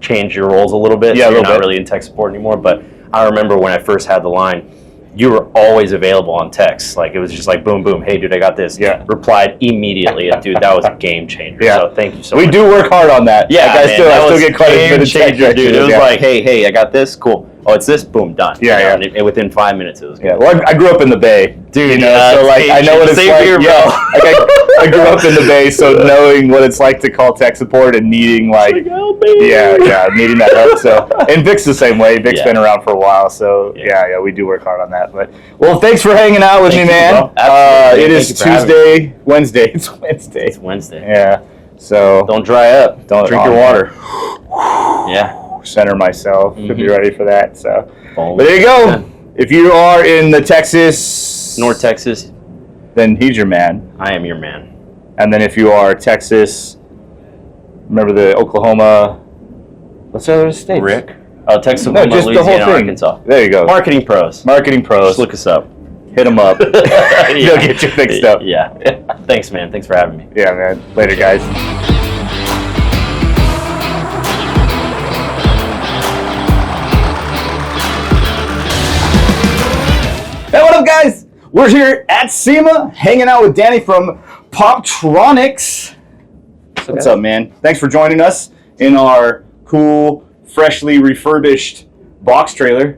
changed your roles a little bit. Yeah, so you're not really in tech support anymore. But I remember when I first had the line, you were always available on text. Like it was just like boom, boom. Hey, dude, I got this. Yeah. Replied immediately, and dude, that was a game changer. Yeah. So thank you so much. We do work hard on that. Yeah, like, I still get quite a bit of changer, dude. It was like, hey, I got this. Cool. Oh, it's this. Boom, done. Yeah. And within 5 minutes, it was good. Yeah. Well, I grew up in the Bay, dude. So like I know what it's like. Here, yeah. Like I grew up in the Bay, so knowing what it's like to call tech support and needing needing that help. So and Vic's the same way. Vic's been around for a while, so we do work hard on that. But well, thanks for hanging out with me, man. It is Wednesday. It's Wednesday. It's Wednesday. Yeah. So don't dry up. Don't drink your water. Yeah. Center myself to be ready for that. So, but there you go. If you are in the North Texas, then he's your man. I am your man. And then if you are Texas, remember the Oklahoma. What's the other state? Rick. Texas, No, Oklahoma, just the whole Louisiana, thing. Arkansas. There you go. Marketing pros. Marketing pros. Just look us up. Hit them up. They'll get you fixed up. Yeah. Thanks, man. Thanks for having me. Yeah, man. Later, guys. Hey, what up, guys? We're here at SEMA, hanging out with Danny from Poptronics. What's up, man? Thanks for joining us in our cool, freshly refurbished box trailer.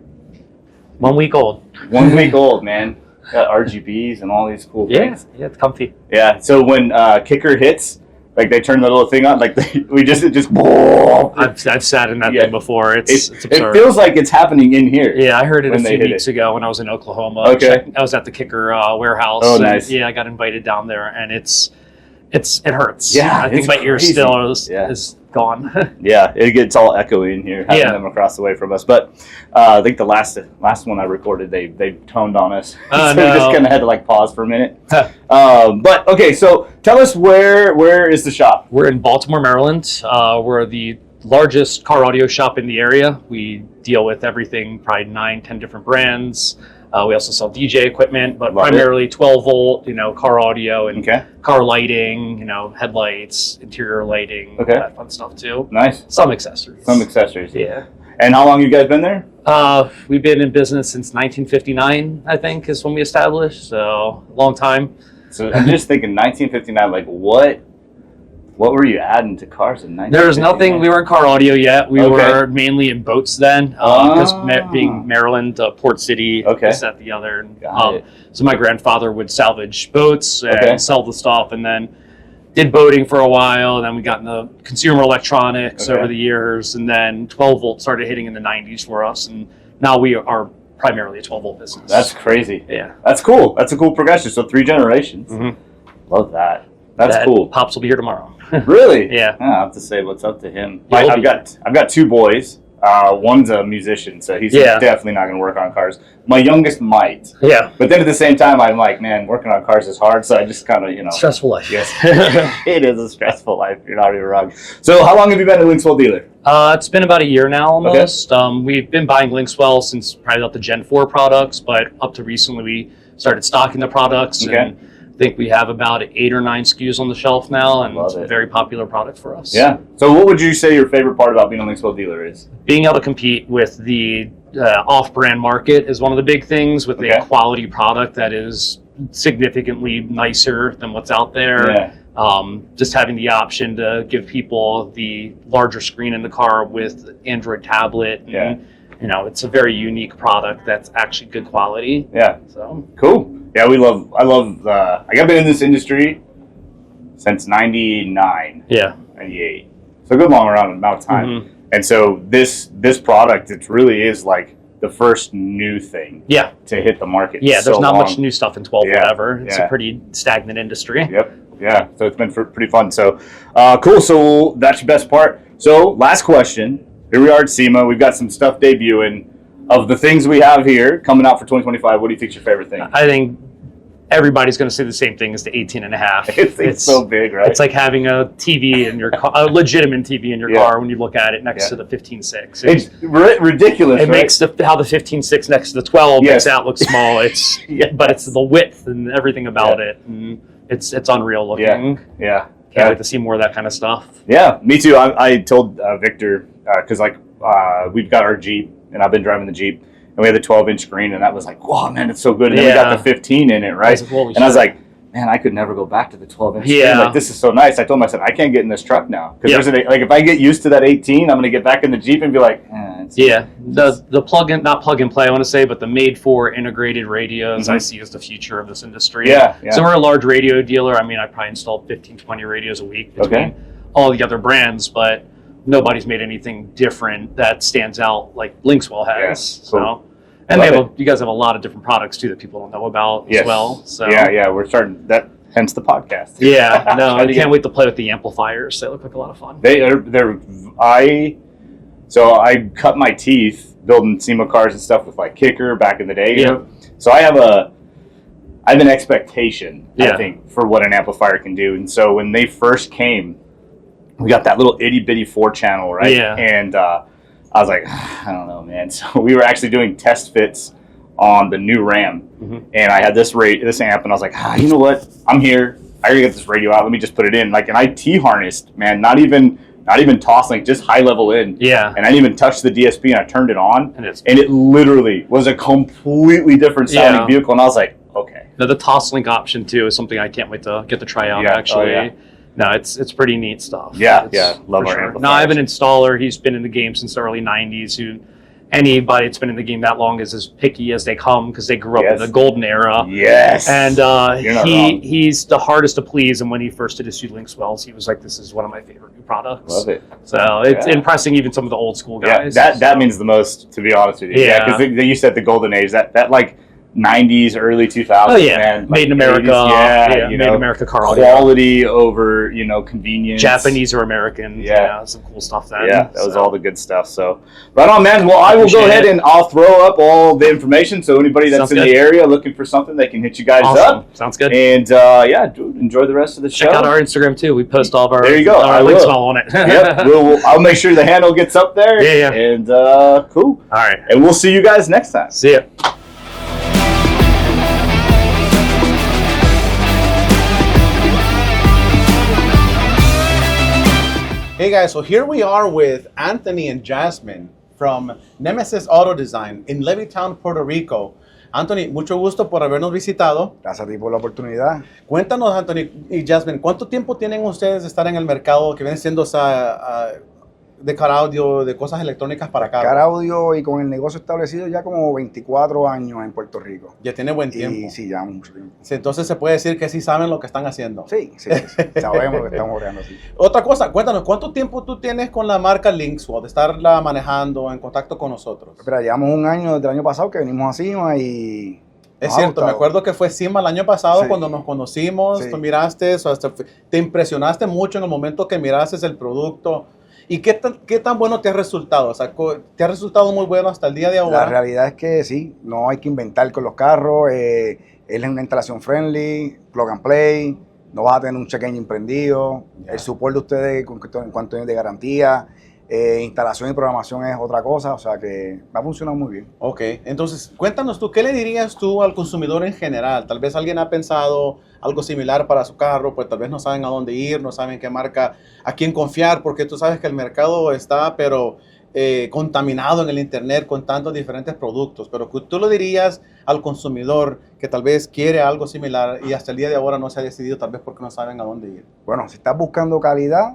1 week old. 1 week old, man. Got RGBs and all these cool things. Yeah, it's comfy. Yeah. So when kicker hits, like they turn the little thing on, like we just I've sat in that thing before. It's it absurd. feels like it's happening in here. Yeah, I heard it when a they few hit weeks it. ago when I was in Oklahoma. Okay. I was at the kicker warehouse. Oh, and, nice. yeah, I got invited down there, and it hurts. Yeah, I think it's my ear crazy. still Yeah. is gone. Yeah, it gets all echoey in here, having Yeah. them across the way from us. But I think the last one I recorded, they toned on us, so we just kind of had to like pause for a minute. But okay, so tell us where is the shop? We're in Baltimore, Maryland. We're the largest car audio shop in the area. We deal with everything, probably 9-10 different brands. We also sell DJ equipment, but Love primarily 12 volt, car audio and Okay, car lighting, headlights, interior lighting, all Okay. that fun stuff too. nice. Some accessories. Some accessories. Yeah. And how long you guys been there? We've been in business since 1959, I think, is when we established. So a long time. So I'm just thinking 1959. Like what were you adding to cars in 1959? There was nothing. We weren't car audio yet. We Okay. were mainly in boats then, because being Maryland, Port City, Okay. this, that, the other. Got it. So my grandfather would salvage boats and Okay. sell the stuff, and then did boating for a while. And then we got into consumer electronics Okay. over the years, and then 12 volt started hitting in the 90s for us, and now we are primarily a 12 volt business. That's crazy. yeah. That's cool. That's a cool progression. So 3 generations. Mhm. Love that. That's That cool. Pops will be here tomorrow. Really? Yeah. I'll have to say what's up to him. Yeah, he'll I've be got 2 boys. One's a musician, so he's Yeah. definitely not going to work on cars. My youngest might, Yeah. but then at the same time, I'm like, man, working on cars is hard. So I just kind of, Stressful life. yes, it is a stressful life. You're not even wrong. So how long have you been a LinksWell dealer? It's been about a year now almost. We've been buying LinksWell since probably about the Gen 4 products, but up to recently we started stocking the products. Okay. And I think we have about 8 or 9 SKUs on the shelf now, and Love it's a it. very popular product for us. Yeah. So what would you say your favorite part about being a LinksWell dealer is? Being able to compete with the off-brand market is one of the big things, with Okay. a quality product that is significantly nicer than what's out there. Yeah. Just having the option to give people the larger screen in the car with Android tablet. And, it's a very unique product that's actually good quality. Yeah. So Cool. Yeah, I love, like I've been in this industry since 99, yeah, 98. So a good long amount of time. Mhm. And so this product, it really is like the first new thing yeah, to hit the market. yeah. so There's not long. much new stuff in 12 Yeah, whatever. It's yeah. a pretty stagnant industry. Yep. Yeah. So it's been pretty fun. So cool. So that's your best part. So last question. Here we are at SEMA. We've got some stuff debuting. Of the things we have here coming out for 2025, what do you think's your favorite thing? I think everybody's going to say the same thing as the 18.5. It's so big, right? It's like having a TV in your car, a legitimate TV in your Yeah. car when you look at it next Yeah. to the 15.6. It's ridiculous. It right? makes how the 15.6 next to the 12 Yes. makes that look small. It's Yes. but it's the width and everything about Yeah. it, and it's unreal looking. Yeah. Can't wait to see more of that kind of stuff. Yeah, me too. I told Victor because we've got our Jeep and I've been driving the Jeep and we had the 12-inch screen and that was like, wow, man, it's so good. And then we got the 15 in it, right? I was like, holy and I was shit. like, man, I could never go back to the 12-inch screen. Yeah. Like, this is so nice. I told him, I said, I can't get in this truck now because Yeah. there's like if I get used to that 18, I'm gonna get back in the Jeep and be like, it's Yeah, the not plug and play, I want to say, but the made for integrated radios Mhm. I see as the future of this industry. Yeah. So we're a large radio dealer. I mean, I probably install 15-20 radios a week between Okay. all the other brands, but nobody's made anything different that stands out like LinksWell has. Yeah, cool. So, and Love you guys have a lot of different products too that people don't know about Yes. as well. So Yeah, we're starting that. Hence the podcast. Yeah, no, I Trying to can't wait to play with the amplifiers. They look like a lot of fun. I cut my teeth building SEMA cars and stuff with like Kicker back in the day. You Yeah. know? So I have an expectation, I Yeah. think, for what an amplifier can do. And so when they first came, we got that little itty bitty 4-channel, right? Yeah. And I was like, I don't know, man. So we were actually doing test fits on the new Ram, and I had this amp, and I was like, you know what? I'm here. I gotta get this radio out. Let me just put it in. Like, and I T-harnessed, man. Not even Toslink, just high level in. Yeah. And I didn't even touch the DSP, and I turned it on, and it literally was a completely different sounding vehicle. And I was like, okay. Now the Toslink option too is something I can't wait to get to try out. Actually. Oh, yeah. No, it's pretty neat stuff. Yeah, love our amplifiers. Now I have an installer. He's been in the game since the early '90s. Anybody that's been in the game that long is as picky as they come because they grew up in the golden era. Yes. And he's the hardest to please. And when he first did his two LinksWells, he was like, "This is one of my favorite new products." Love it. So it's impressing even some of the old school guys. Yeah, that means the most, to be honest with you. Yeah, because they used to at the golden age that like 90s, early 2000s. Oh yeah, man, made in America. 80s, made in America car audio. Quality over convenience. Japanese or American. Yeah, some cool stuff then. Yeah, that was all the good stuff. So right on, man. Well, I will go ahead and I'll throw up all the information. So anybody that's in the area looking for something, they can hit you guys up. Sounds good. And enjoy the rest of the show. Check out our Instagram too. We post all of our LinksWell on it. Yep. I'll make sure the handle gets up there. Yeah. And cool. All right. And we'll see you guys next time. See ya. Hey guys, so here we are with Anthony and Jasmine from Nemesis Auto Design in Levittown, Puerto Rico. Anthony, mucho gusto por habernos visitado. Gracias a ti por la oportunidad. Cuéntanos, Anthony y Jasmine, ¿cuánto tiempo tienen ustedes de estar en el mercado que viene siendo de car audio, de cosas electrónicas para carro? Car audio y con el negocio establecido ya como 24 años en Puerto Rico. Ya tiene buen tiempo. Y sí, ya mucho tiempo. Sí, entonces se puede decir que sí saben lo que están haciendo. Sí. Sabemos lo que estamos creando, sí. Otra cosa, cuéntanos, ¿cuánto tiempo tú tienes con la marca LinksWell, de estarla manejando en contacto con nosotros? Espera, llevamos un año desde el año pasado que venimos a SEMA y... Es cierto, me acuerdo que fue SEMA el año pasado cuando nos conocimos, tú miraste, te impresionaste mucho en el momento que miraste el producto. ¿Y qué tan bueno te ha resultado? O sea, ¿te ha resultado muy bueno hasta el día de ahora? La realidad es que sí, no hay que inventar con los carros, él es una instalación friendly, plug and play, no vas a tener un check-engine prendido, el support de ustedes en cuanto a de garantía, instalación y programación es otra cosa, o sea que va a funcionar muy bien. Ok, entonces cuéntanos tú, ¿qué le dirías tú al consumidor en general? Tal vez alguien ha pensado algo similar para su carro, pues tal vez no saben a dónde ir, no saben qué marca, a quién confiar, porque tú sabes que el mercado está, pero contaminado en el internet con tantos diferentes productos, pero tú lo dirías al consumidor que tal vez quiere algo similar y hasta el día de ahora no se ha decidido, tal vez porque no saben a dónde ir. Bueno, si estás buscando calidad,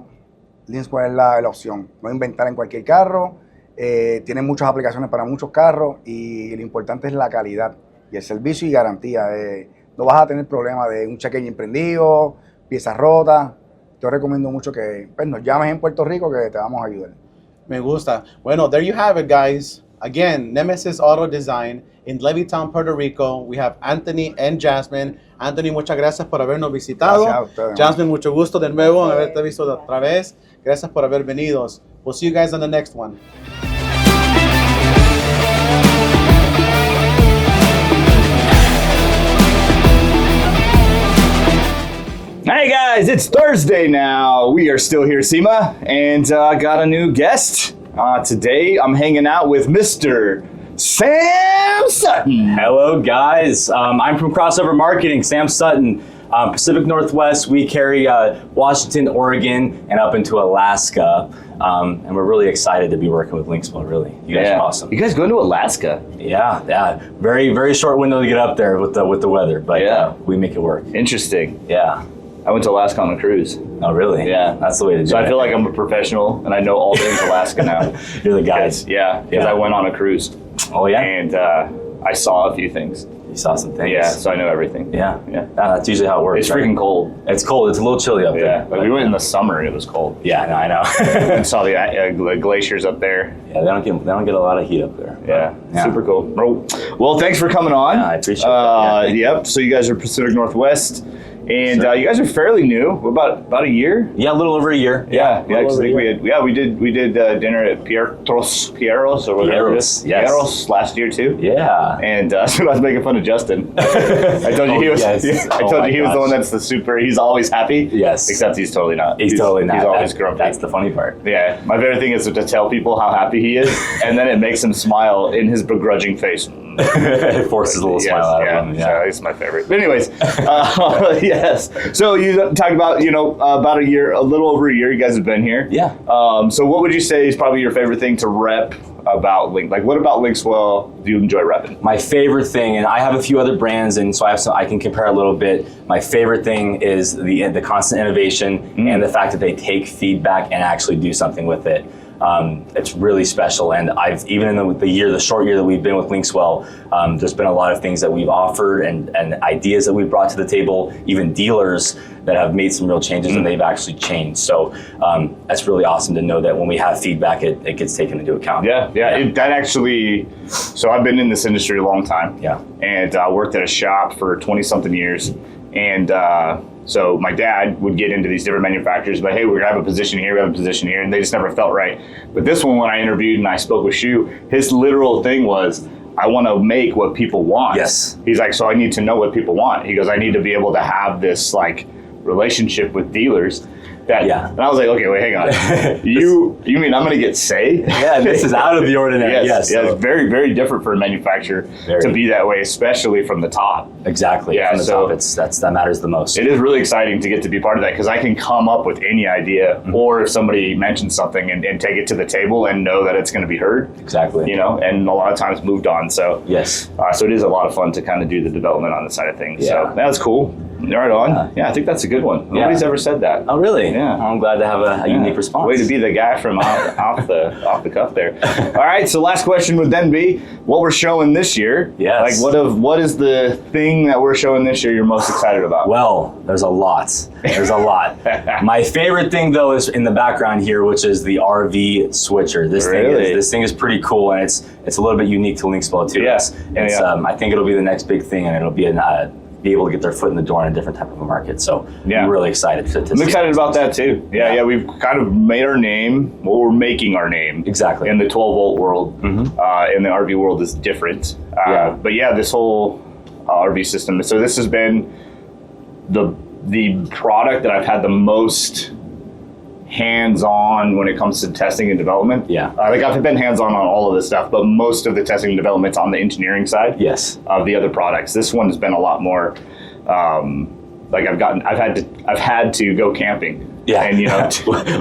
LinksWell es la opción. No inventar en cualquier carro, tiene muchas aplicaciones para muchos carros y lo importante es la calidad y el servicio y garantía. No vas a tener problema de un check-engine prendido, piezas rotas. Yo recomiendo mucho que nos llames en Puerto Rico que te vamos a ayudar. Me gusta. Bueno, there you have it, guys. Again, Nemesis Auto Design in Levittown, Puerto Rico. We have Anthony and Jasmine. Anthony, muchas gracias por habernos visitado. Gracias a ustedes. Jasmine, mucho gusto de nuevo en haberte visto otra vez. Gracias por haber venido. We'll see you guys on the next one. Hey guys, it's Thursday now. We are still here, SEMA, and got a new guest. Today I'm hanging out with Mr. Sam Sutton. Hello guys, I'm from Crossover Marketing, Sam Sutton. Pacific Northwest, we carry Washington, Oregon, and up into Alaska. And we're really excited to be working with LinksWell, really. You guys are awesome. You guys going to Alaska? Yeah. Very, very short window to get up there with the weather, but we make it work. Interesting. Yeah. I went to Alaska on a cruise. Oh, really? Yeah. That's the way to do it. So I feel like I'm a professional, and I know all things Alaska now. You're the guy. Because I went on a cruise. Oh, yeah? And I saw a few things. You saw some things? Yeah, so I know everything. Yeah. That's usually how it works. It's freaking cold. It's cold. It's a little chilly up there. But we went in the summer and it was cold. Yeah, no, I know. I saw the glaciers up there. Yeah, they don't get a lot of heat up there. Yeah. Super cool. Well, thanks for coming on. Yeah, I appreciate that. Yep. So you guys are Pacific Northwest, And Sure. you guys are fairly new, about a year. Yeah, a little over a year. Yeah. Cause I think we did dinner at Piero's or whatever. Piero's, yes. Piero's last year too. Yeah. And so I was making fun of Justin. I told you he was. Yes. I told you he was the one that's the super. He's always happy. Yes. Except he's totally not. He's totally not. He's always grumpy. That's the funny part. Yeah. My favorite thing is to tell people how happy he is, and then it makes him smile in his begrudging face. It forces a little smile out of him. Yeah, it's my favorite. But anyways, yes. So you talked about, about a year, a little over a year you guys have been here. Yeah. So what would you say is probably your favorite thing to rep about Link? Like, what about LinksWell do you enjoy repping? My favorite thing, and I have a few other brands, and so I can compare a little bit. My favorite thing is the constant innovation and the fact that they take feedback and actually do something with it. It's really special, and I've even in the short year that we've been with LinksWell, there's been a lot of things that we've offered and ideas that we've brought to the table, even dealers that have made some real changes and they've actually changed. So that's really awesome to know that when we have feedback, it gets taken into account. So I've been in this industry a long time. Yeah. And I worked at a shop for 20-something years, and so my dad would get into these different manufacturers, but hey, we're gonna have a position here, we have a position here, and they just never felt right. But this one, when I interviewed and I spoke with Shu, his literal thing was, I want to make what people want. Yes. He's like, so I need to know what people want. He goes, I need to be able to have this like relationship with dealers. And I was like, okay, wait, hang on. You mean I'm going to get say? Yeah, this is out of the ordinary. Yes. It's very, very different for a manufacturer to be that way, especially from the top. Exactly. Yeah, from the top, that matters the most. It is really exciting to get to be part of that because I can come up with any idea, or if somebody mentions something and take it to the table and know that it's going to be heard. Exactly. And a lot of times moved on. So yes. So it is a lot of fun to kind of do the development on the side of things. Yeah. So that's cool. Right on. Yeah, I think that's a good one. Nobody's ever said that. Oh, really? Yeah. I'm glad to have a unique response. Way to be the guy from off the cuff there. All right. So last question would then be, what we're showing this year. Yes. Like, what is the thing that we're showing this year you're most excited about? Well, there's a lot. There's a lot. My favorite thing though is in the background here, which is the RV switcher. This thing is pretty cool, and it's a little bit unique to LinksWell too. Yes. I think it'll be the next big thing, and it'll be be able to get their foot in the door in a different type of a market. So I'm really excited to I'm excited about that too. Yeah, we've kind of made our name. Well, we're making our name. Exactly. In the 12-volt world. In the RV world is different. But this whole RV system. So this has been the product that I've had the most hands-on when it comes to testing and development. I've been hands-on on all of this stuff, but most of the testing and development's on the engineering side. Yes. Of the other products. This one's been a lot more I've had to go camping. Yeah. And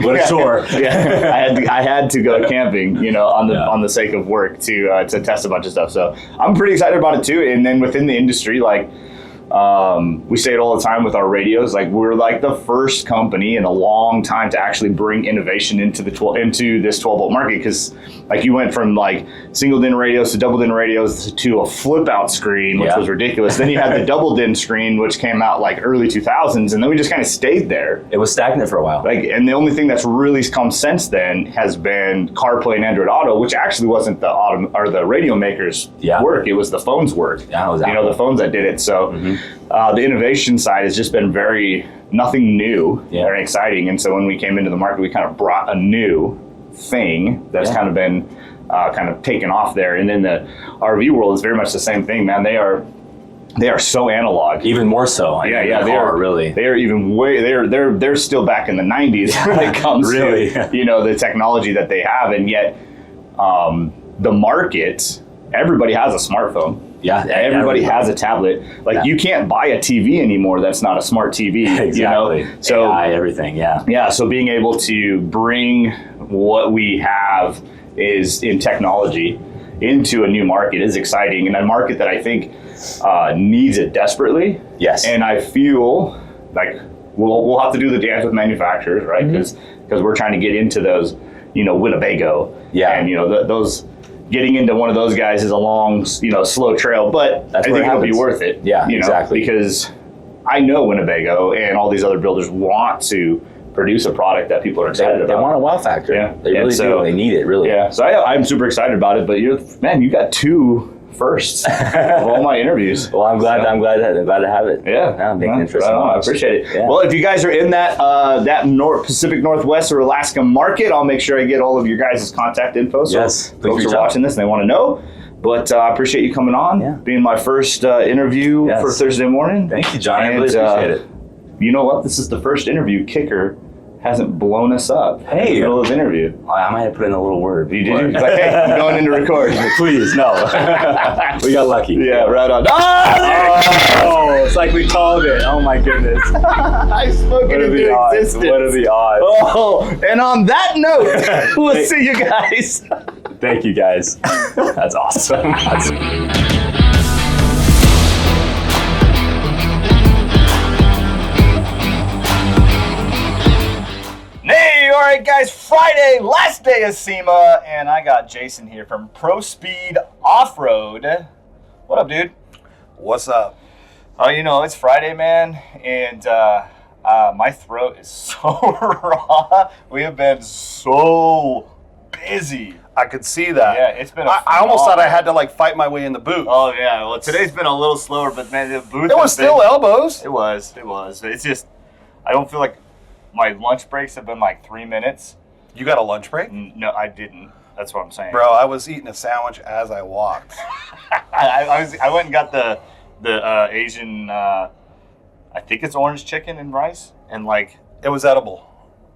what a chore. I had to go camping, on the sake of work to test a bunch of stuff. So I'm pretty excited about it too. And then within the industry, we say it all the time with our radios. Like, we're like the first company in a long time to actually bring innovation into this 12-volt market, because like you went from like single DIN radios to double DIN radios to a flip out screen, which was ridiculous. Then you had the double DIN screen, which came out like early 2000s, and then we just kind of stayed there. It was stagnant for a while. And the only thing that's really come since then has been CarPlay and Android Auto, which actually wasn't the radio makers' work. It was the phone's work. Yeah, it was the phones that did it. So the innovation side has just been nothing new, very exciting. And so when we came into the market, we kind of brought a new thing that's kind of been kind of taken off there. And then the RV world is very much the same thing, man. They are so analog, even more so. They are even they're still back in the 90s when it comes to the technology that they have, and yet the market, everybody has a smartphone. Yeah, everybody has a tablet. Like, you can't buy a TV anymore that's not a smart TV. Exactly. So AI, everything. Yeah. So being able to bring what we have is in technology into a new market is exciting, and a market that I think needs it desperately. Yes. And I feel like we'll have to do the dance with manufacturers, right? Because we're trying to get into those, Winnebago. Yeah. And those. Getting into one of those guys is a long, slow trail, but I think it'll be worth it. Yeah, exactly. Because I know Winnebago and all these other builders want to produce a product that people are excited about. They want a wow factor. Yeah, they really do. They need it, really. Yeah. So I'm super excited about it. But you got two firsts of all my interviews. Well, I'm glad to have it. Yeah, making interest. I appreciate it. Yeah. Well, if you guys are in that Pacific Northwest or Alaska market, I'll make sure I get all of your guys' contact info. So folks are watching this and they want to know. But I appreciate you coming on, being my first interview for Thursday morning. Thank you, John. I really appreciate it. You know what? This is the first interview Kicker hasn't blown us up in the middle of the interview. I might have put in a little word. You did? Like, hey, I'm going into record. Please, no. We got lucky. Yeah, right on. Oh, it's like we called it. Oh my goodness. I spoke it into existence. What are the odds? Oh, and on that note, we'll see you guys. Thank you, guys. That's awesome. Hey, all right, guys, Friday, last day of SEMA, and I got Jason here from Prospeed Offroad. What up, dude? What's up? Oh, you know, it's Friday, man, and my throat is so raw. We have been so busy. I could see that. Yeah, it's been I almost thought I had to, like, fight my way in the booth. Oh, yeah, well, today's been a little slower, but, man, the booth It was still elbows. It was. It's just, I don't feel like my lunch breaks have been like 3 minutes. You got a lunch break? No, I didn't. That's what I'm saying. Bro, I was eating a sandwich as I walked. I went and got the Asian, I think it's orange chicken and rice, and like it was edible.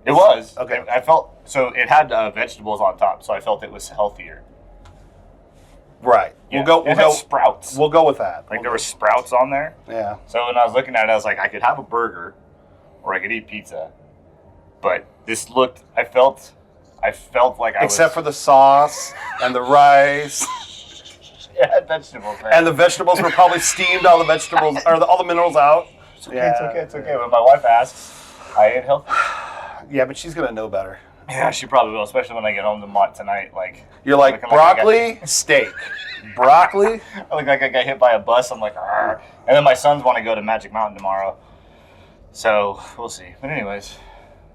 It was. Okay. I felt so it had vegetables on top, so I felt it was healthier. Right. Yeah. We'll go sprouts. We'll go with that. Like there were sprouts on there. Yeah. So when I was looking at it, I was like, I could have a burger, or I could eat pizza. But this looked, I felt like I Except for the sauce and the rice. Yeah, vegetables, man. And the vegetables were probably steamed, all the vegetables, or all the minerals out. It's okay, it's okay. When my wife asks, I ate healthy. Yeah, but she's going to know better. Yeah, she probably will, especially when I get home tonight. Like you're like, broccoli, steak. Broccoli? I look like I got hit by a bus. I'm like, argh. And then my sons want to go to Magic Mountain tomorrow. So, we'll see. But anyways.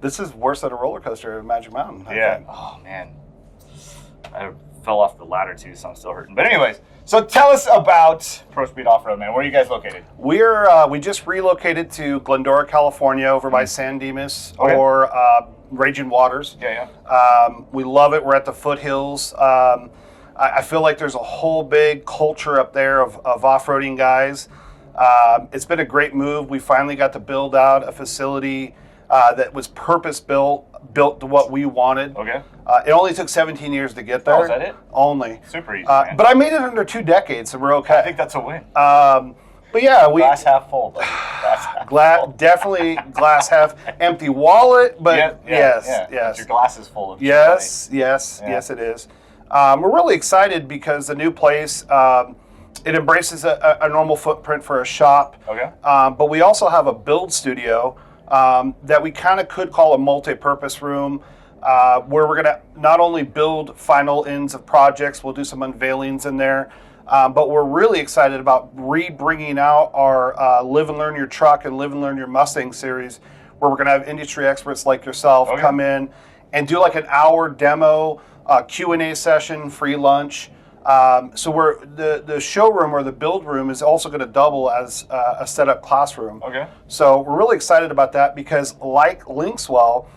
This is worse than a roller coaster at Magic Mountain. I think. Oh, man. I fell off the ladder, too, so I'm still hurting. But anyways, so tell us about Prospeed Offroad, man. Where are you guys located? We just relocated to Glendora, California, over by San Dimas or Raging Waters. Yeah. We love it. We're at the foothills. I feel like there's a whole big culture up there of off-roading guys. It's been a great move. We finally got to build out a facility that was purpose-built to what we wanted. Okay. It only took 17 years to get there. Oh, is that it? Only. Super easy, man. But I made it under 2 decades, so we're okay. I think that's a win. But yeah, glass half full. Definitely glass half empty wallet, but yes. But your glass is full of yes, it is. We're really excited because the new place it embraces a normal footprint for a shop. Okay. But we also have a build studio that we kind of could call a multi-purpose room. Where we're going to not only build final ends of projects, we'll do some unveilings in there, but we're really excited about bringing out our Live and Learn Your Truck and Live and Learn Your Mustang series, where we're going to have industry experts like yourself come in and do like an hour demo, Q&A session, free lunch. So we're the showroom or the build room is also going to double as a setup classroom. Okay. So we're really excited about that because like LinksWell,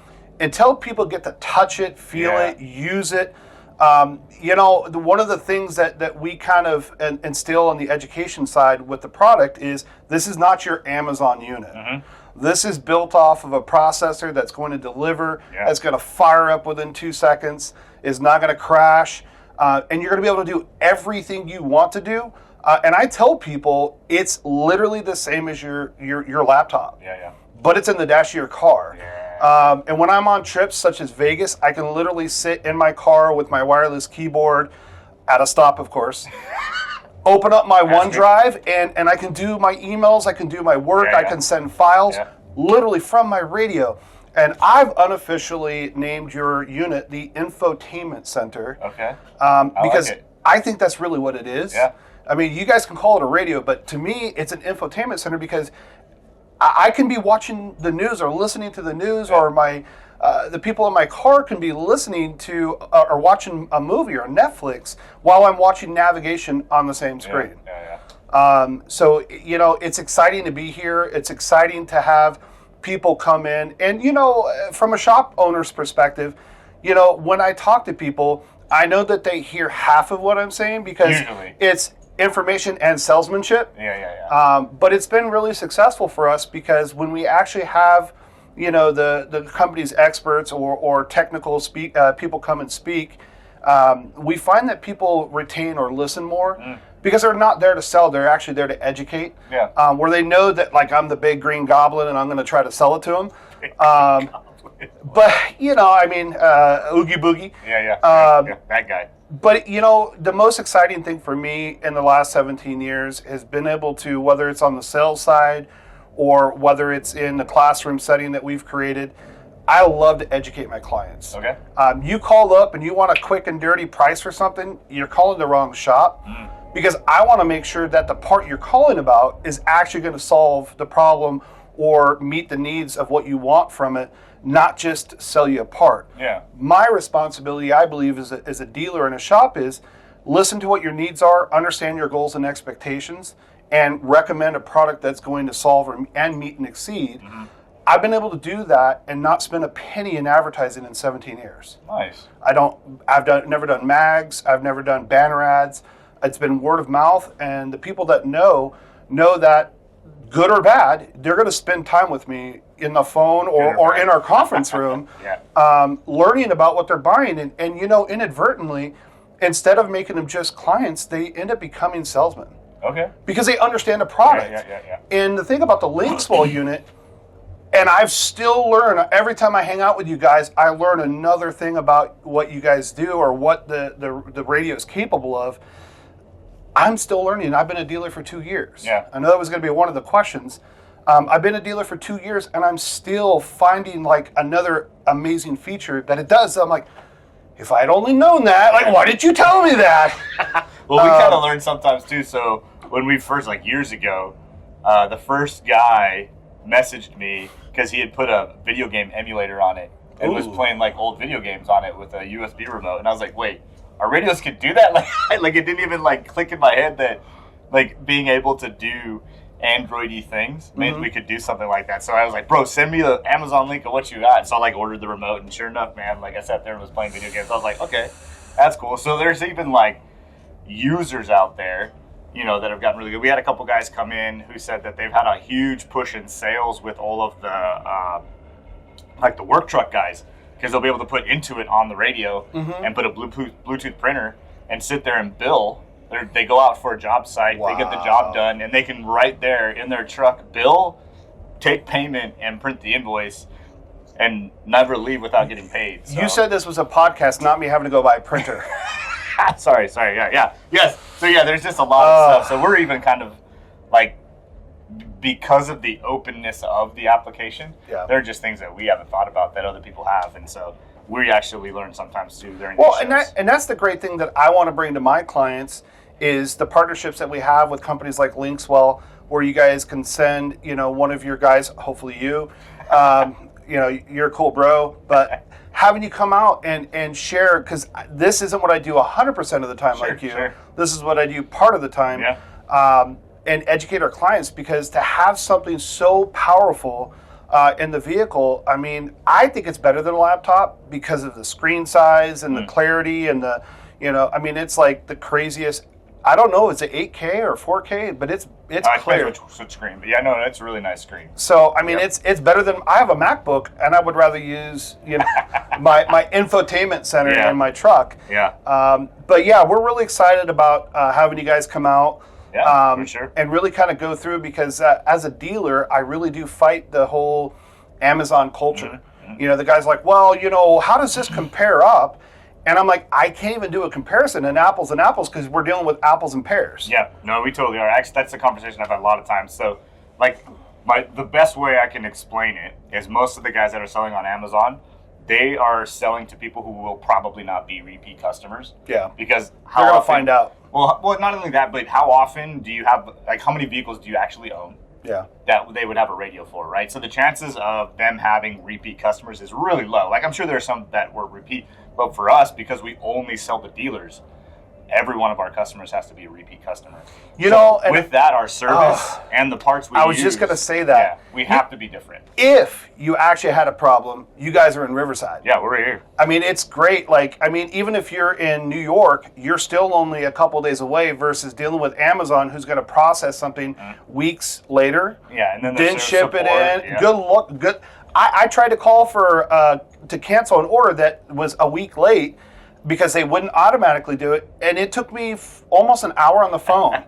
until people get to touch it, feel it, use it, one of the things that we kind of instill on the education side with the product is this is not your Amazon unit. Mm-hmm. This is built off of a processor that's going to deliver, that's going to fire up within 2 seconds, is not going to crash, and you're going to be able to do everything you want to do. And I tell people it's literally the same as your laptop. But it's in the dash of your car. And when I'm on trips such as Vegas, I can literally sit in my car with my wireless keyboard, at a stop, of course, open up my OneDrive, and I can do my emails, I can do my work, I can send files, literally from my radio. And I've unofficially named your unit the Infotainment Center. Okay. Because like it. I think that's really what it is. Yeah. I mean, you guys can call it a radio, but to me, it's an infotainment center because I can be watching the news or listening to the news or my the people in my car can be listening to or watching a movie or Netflix while I'm watching navigation on the same screen. So, you know, it's exciting to be here. It's exciting to have people come in. And, you know, from a shop owner's perspective, you know, when I talk to people, I know that they hear half of what I'm saying because it's information and salesmanship. But it's been really successful for us because when we actually have, you know, the company's experts or technical people come and speak, we find that people retain or listen more because they're not there to sell. They're actually there to educate. Where they know that, like, I'm the big green goblin and I'm going to try to sell it to them. But, you know, I mean, Oogie Boogie. That guy. But, you know, the most exciting thing for me in the last 17 years has been able to, whether it's on the sales side or whether it's in the classroom setting that we've created, I love to educate my clients. You call up and you want a quick and dirty price for something, you're calling the wrong shop. Because I want to make sure that the part you're calling about is actually going to solve the problem or meet the needs of what you want from it, not just sell you a part. My responsibility, I believe, as a dealer in a shop is listen to what your needs are, understand your goals and expectations, and recommend a product that's going to solve and meet and exceed. I've been able to do that and not spend a penny in advertising in 17 years. Nice. I've never done mags. I've never done banner ads. It's been word of mouth, and the people that know that, good or bad, they're going to spend time with me in the phone or in our conference room, learning about what they're buying. And, you know, inadvertently, instead of making them just clients, they end up becoming salesmen. Because they understand the product. And the thing about the LinksWell unit, and I've still learned, every time I hang out with you guys, I learn another thing about what you guys do or what the radio is capable of. I'm still learning. I've been a dealer for 2 years. I know that was going to be one of the questions. I've been a dealer for 2 years, and I'm still finding, like, another amazing feature that it does. I'm like, if I'd only known that, like, why didn't you tell me that? Well, we kind of learn sometimes, too. So when we first, like, years ago, the first guy messaged me because he had put a video game emulator on it and was playing, like, old video games on it with a USB remote. And I was like, wait. Our radios could do that? Like it didn't even, like, click in my head that, like, being able to do Android-y things meant we could do something like that. So I was like, bro, send me the Amazon link of what you got. So I, like, ordered the remote, and sure enough, man, like, I sat there and was playing video games. I was like, okay, that's cool. So there's even, like, users out there, you know, that have gotten really good. We had a couple guys come in who said that they've had a huge push in sales with all of the, like, the work truck guys. Because they'll be able to put Intuit on the radio and put a Bluetooth printer and sit there and bill. They go out for a job site, they get the job done, and they can right there in their truck bill, take payment, and print the invoice, and never leave without getting paid. So. You said this was a podcast, not me having to go buy a printer. sorry, yes. So yeah, there's just a lot of stuff. So we're even kind of like, because of the openness of the application, there are just things that we haven't thought about that other people have, and so we actually learn sometimes too during these shows. And that's the great thing that I want to bring to my clients is the partnerships that we have with companies like LinksWell, where you guys can send, you know, one of your guys, hopefully you, you know, you're a cool bro, but having you come out and share, because this isn't what I do 100% of the time like you. This is what I do part of the time. And educate our clients, because to have something so powerful in the vehicle, I mean, I think it's better than a laptop because of the screen size and the clarity and the, you know, I mean, it's like the craziest. I don't know, is it 8K or 4K? But it's clear. Switch screen, but yeah, no, it's a really nice screen. So I mean, it's better than, I have a MacBook, and I would rather use, you know, my infotainment center in my truck. But yeah, we're really excited about having you guys come out. For sure. And really kind of go through, because as a dealer, I really do fight the whole Amazon culture. You know, the guy's like, well, you know, how does this compare up? And I'm like, I can't even do a comparison in apples and apples, because we're dealing with apples and pears. Yeah, no, we totally are. Actually, that's a conversation I've had a lot of times. So, like, the best way I can explain it is most of the guys that are selling on Amazon, they are selling to people who will probably not be repeat customers. Because they're going to find out. Well, not only that, but how often do you have, like, how many vehicles do you actually own? that they would have a radio for, right? So the chances of them having repeat customers is really low. Like, I'm sure there are some that were repeat, but for us, because we only sell to dealers, every one of our customers has to be a repeat customer. You know, and with that, our service and the parts we use. I was just going to say that. Yeah, we have to be different. If you actually had a problem, you guys are in Riverside. Yeah, we're here. I mean, it's great. Like, I mean, even if you're in New York, you're still only a couple days away versus dealing with Amazon, who's going to process something weeks later. Yeah, and then ship it in. Yeah. Good luck. Good. I tried to call for to cancel an order that was a week late, because they wouldn't automatically do it, and it took me almost an hour on the phone.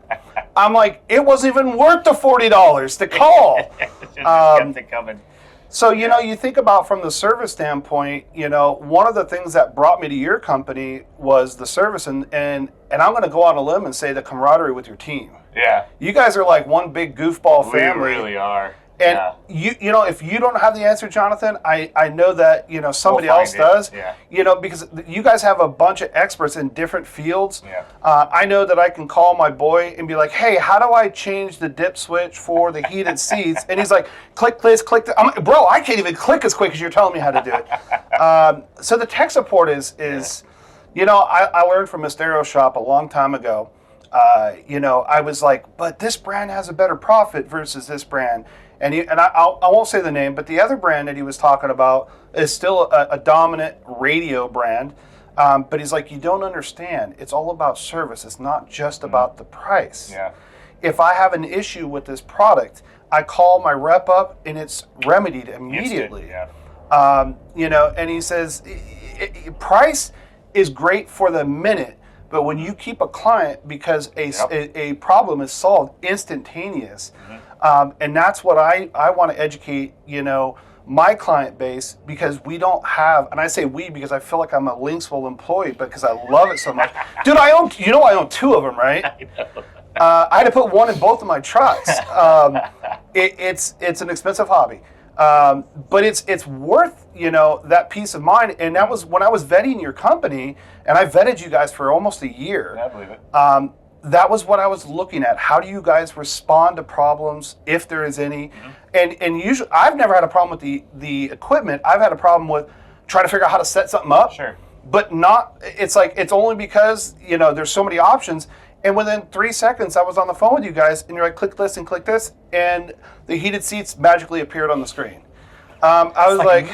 I'm like, it wasn't even worth the $40 to call. Just kept it coming. So, you know, you think about from the service standpoint, you know, one of the things that brought me to your company was the service, and I'm going to go on a limb and say the camaraderie with your team. Yeah. You guys are like one big goofball family. We really are. And you know, if you don't have the answer, Jonathan, I know that, you know, somebody else does. Yeah. You know, because you guys have a bunch of experts in different fields. Yeah. I know that I can call my boy and be like, hey, how do I change the dip switch for the heated seats? And he's like, click this, click that. I'm like, bro, I can't even click as quick as you're telling me how to do it. So the tech support is you know, I learned from Mysterio Shop a long time ago. You know, I was like, but this brand has a better profit versus this brand. And I won't say the name, but the other brand that he was talking about is still a dominant radio brand. But he's like, you don't understand. It's all about service. It's not just about the price. Yeah. If I have an issue with this product, I call my rep up and it's remedied immediately. Yeah. You know, and he says, price is great for the minute, but when you keep a client because a problem is solved instantaneous, and that's what I want to educate, you know, my client base, because we don't have, and I say we because I feel like I'm a LinksWell employee, because I love it so much. Dude, I own 2 of them, right? I know. I had to put one in both of my trucks. It's an expensive hobby. But it's worth, you know, that peace of mind. And that was when I was vetting your company, and I vetted you guys for almost a year. Yeah, I believe it. That was what I was looking at. How do you guys respond to problems, if there is any? And usually, I've never had a problem with the equipment. I've had a problem with trying to figure out how to set something up. Sure. But not, it's like, it's only because, you know, there's so many options. And within 3 seconds, I was on the phone with you guys, and you're like, click this and click this, and the heated seats magically appeared on the screen. I was like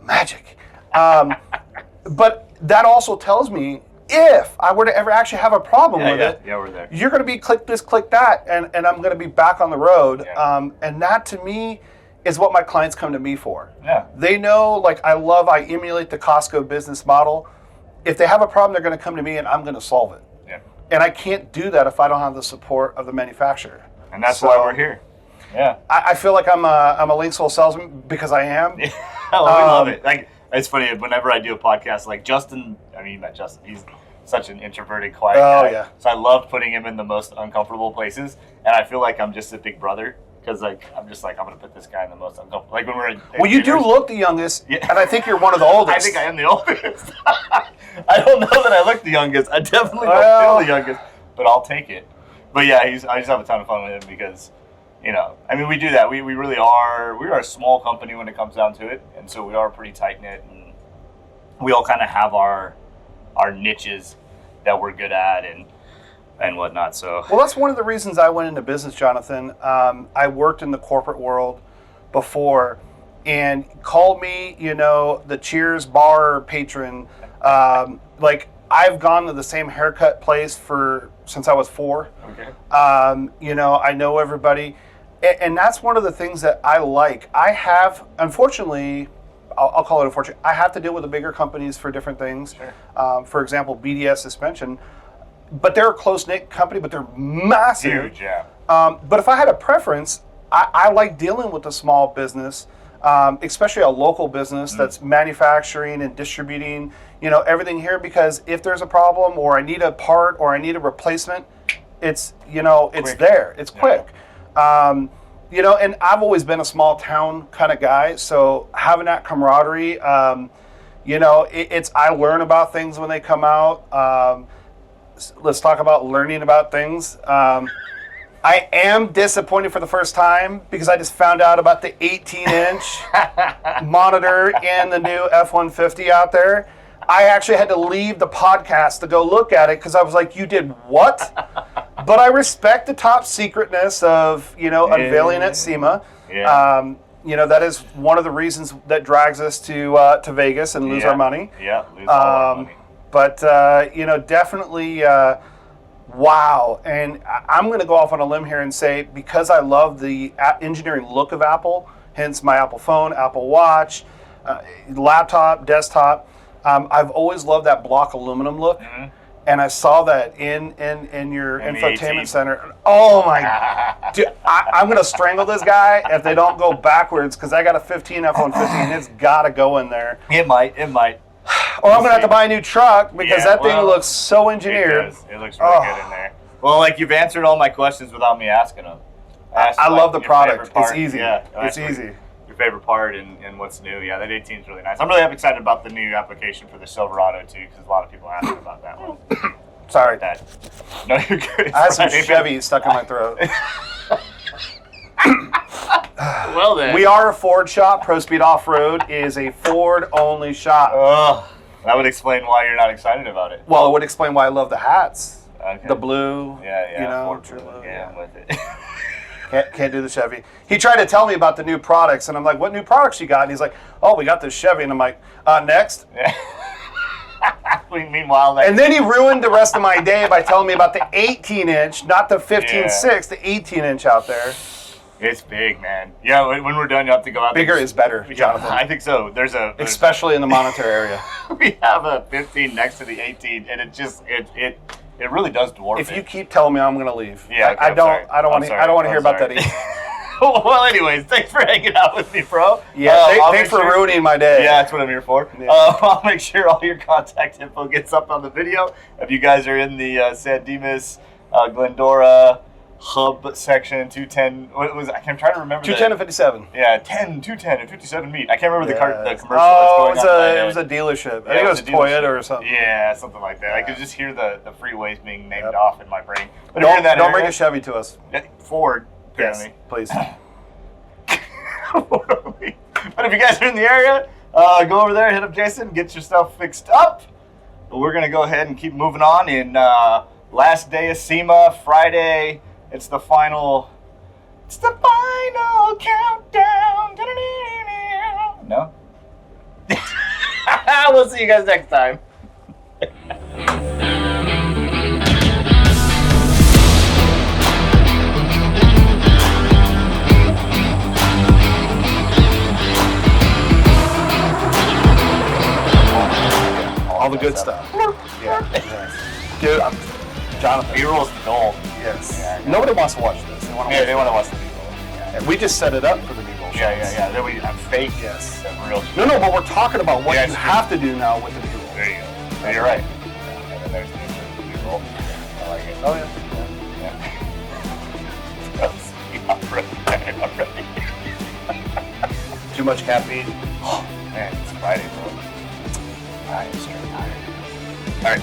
magic. But that also tells me, if I were to ever actually have a problem with it, we're there. you're going to be click this, click that, and I'm going to be back on the road. Yeah. And that, to me, is what my clients come to me for. Yeah. They know, like, I emulate the Costco business model. If they have a problem, they're going to come to me, and I'm going to solve it. Yeah. And I can't do that if I don't have the support of the manufacturer. And that's why we're here. Yeah. I feel like I'm a LinksWell salesman because I am. We love it. Like, it's funny, whenever I do a podcast, like Justin, I mean, you met Justin, he's such an introverted, quiet guy. Yeah. So I love putting him in the most uncomfortable places, and I feel like I'm just a big brother, because like I'm going to put this guy in the most uncomfortable. Like when we're at well, you do look the youngest, and I think you're one of the oldest. I think I am the oldest. I don't know that I look the youngest. I definitely don't feel the youngest, but I'll take it. But yeah, I just have a ton of fun with him because, you know, I mean, we do that. We really are. We are a small company when it comes down to it, and so we are pretty tight knit, and we all kind of have our niches that we're good at and whatnot. So well, that's one of the reasons I went into business, Jonathan. I worked in the corporate world before, and called me, you know, the Cheers bar patron. Like, I've gone to the same haircut place since I was 4. Okay. You know, I know everybody. And that's one of the things that I like. I have, unfortunately, I'll call it unfortunate, I have to deal with the bigger companies for different things. Sure. For example, BDS Suspension. But they're a close-knit company, but they're massive. Huge, yeah. But if I had a preference, I like dealing with a small business, especially a local business that's manufacturing and distributing, you know, everything here, because if there's a problem or I need a part or I need a replacement, it's, you know, it's quick. there. It's quick. You know, and I've always been a small town kind of guy, so having that camaraderie, you know, I learn about things when they come out. Let's talk about learning about things. I am disappointed for the first time because I just found out about the 18-inch monitor in the new F-150 out there. I actually had to leave the podcast to go look at it because I was like, you did what? But I respect the top secretness of, unveiling at SEMA. Yeah. That is one of the reasons that drags us to Vegas and lose our money. Yeah, lose all our money. But, definitely, wow. And I'm going to go off on a limb here and say, because I love the engineering look of Apple, hence my Apple phone, Apple Watch, laptop, desktop, I've always loved that block aluminum look. Mm-hmm. And I saw that in your infotainment center. Oh my, dude, I'm going to strangle this guy if they don't go backwards because I got a 15 F-150 and it's got to go in there. It might. Or I'm going to have to buy a new truck because that thing looks so engineered. It looks really good in there. Well, you've answered all my questions without me asking them. I love the product. It's easy. Yeah, it's easy. Your favorite part and what's new. Yeah, that 18 is really nice. I'm really excited about the new application for the Silverado too because a lot of people asking about that one. Sorry, Dad. No, you're good. I had some Chevy stuck in my throat. Well then. We are a Ford shop. Prospeed Offroad is a Ford-only shop. That would explain why you're not excited about it. Well, it would explain why I love the hats. Okay. The blue. Yeah. Ford blue. Yeah, I'm with it. Can't do the Chevy. He tried to tell me about the new products, and I'm like, what new products you got? And he's like, oh, we got this Chevy. And I'm like, next. Yeah. Meanwhile, and then he ruined the rest of my day by telling me about the 18-inch, not the 15.6, the 18-inch out there. It's big, man. Yeah, when we're done, you have to go out. Bigger is better, Jonathan. I think so. Especially in the monitor area. We have a 15 next to the 18, and it really does dwarf it. If you keep telling me, I'm going to leave. Yeah, okay, I don't want to hear about that either. Well, anyways, thanks for hanging out with me, bro. Yeah, thanks for ruining my day. Yeah, that's what I'm here for. Yeah. I'll make sure all your contact info gets up on the video. If you guys are in the San Dimas, Glendora hub section, 210, I'm trying to remember 210 and 57. Yeah, 210 and 57 meet. I can't remember the commercial that's going on. It was a dealership. I think it was Toyota or something. Yeah, something like that. Yeah. I could just hear the freeways being named off in my brain. But don't bring a Chevy to us. Ford. Apparently. Yes, please. But if you guys are in the area, go over there, hit up Jason, get your stuff fixed up. But we're going to go ahead and keep moving on. In last day of SEMA, Friday, it's the final countdown. No? We'll see you guys next time. All the good stuff. Yeah. Dude, Jonathan. B-roll's gold. Yes. Yeah. Nobody wants to watch this. They want to watch the B-roll. Yeah. We just set it up for the B-roll. Yeah. Then we have fake. Yes. Real. No, but we're talking about what you have to do now with the B-roll. There you go. No, you're right. Yeah. And then there's the B-roll. I like it. Oh yeah. I'm ready. Too much caffeine. Oh man, it's Friday, bro. I'm straight tired. All right.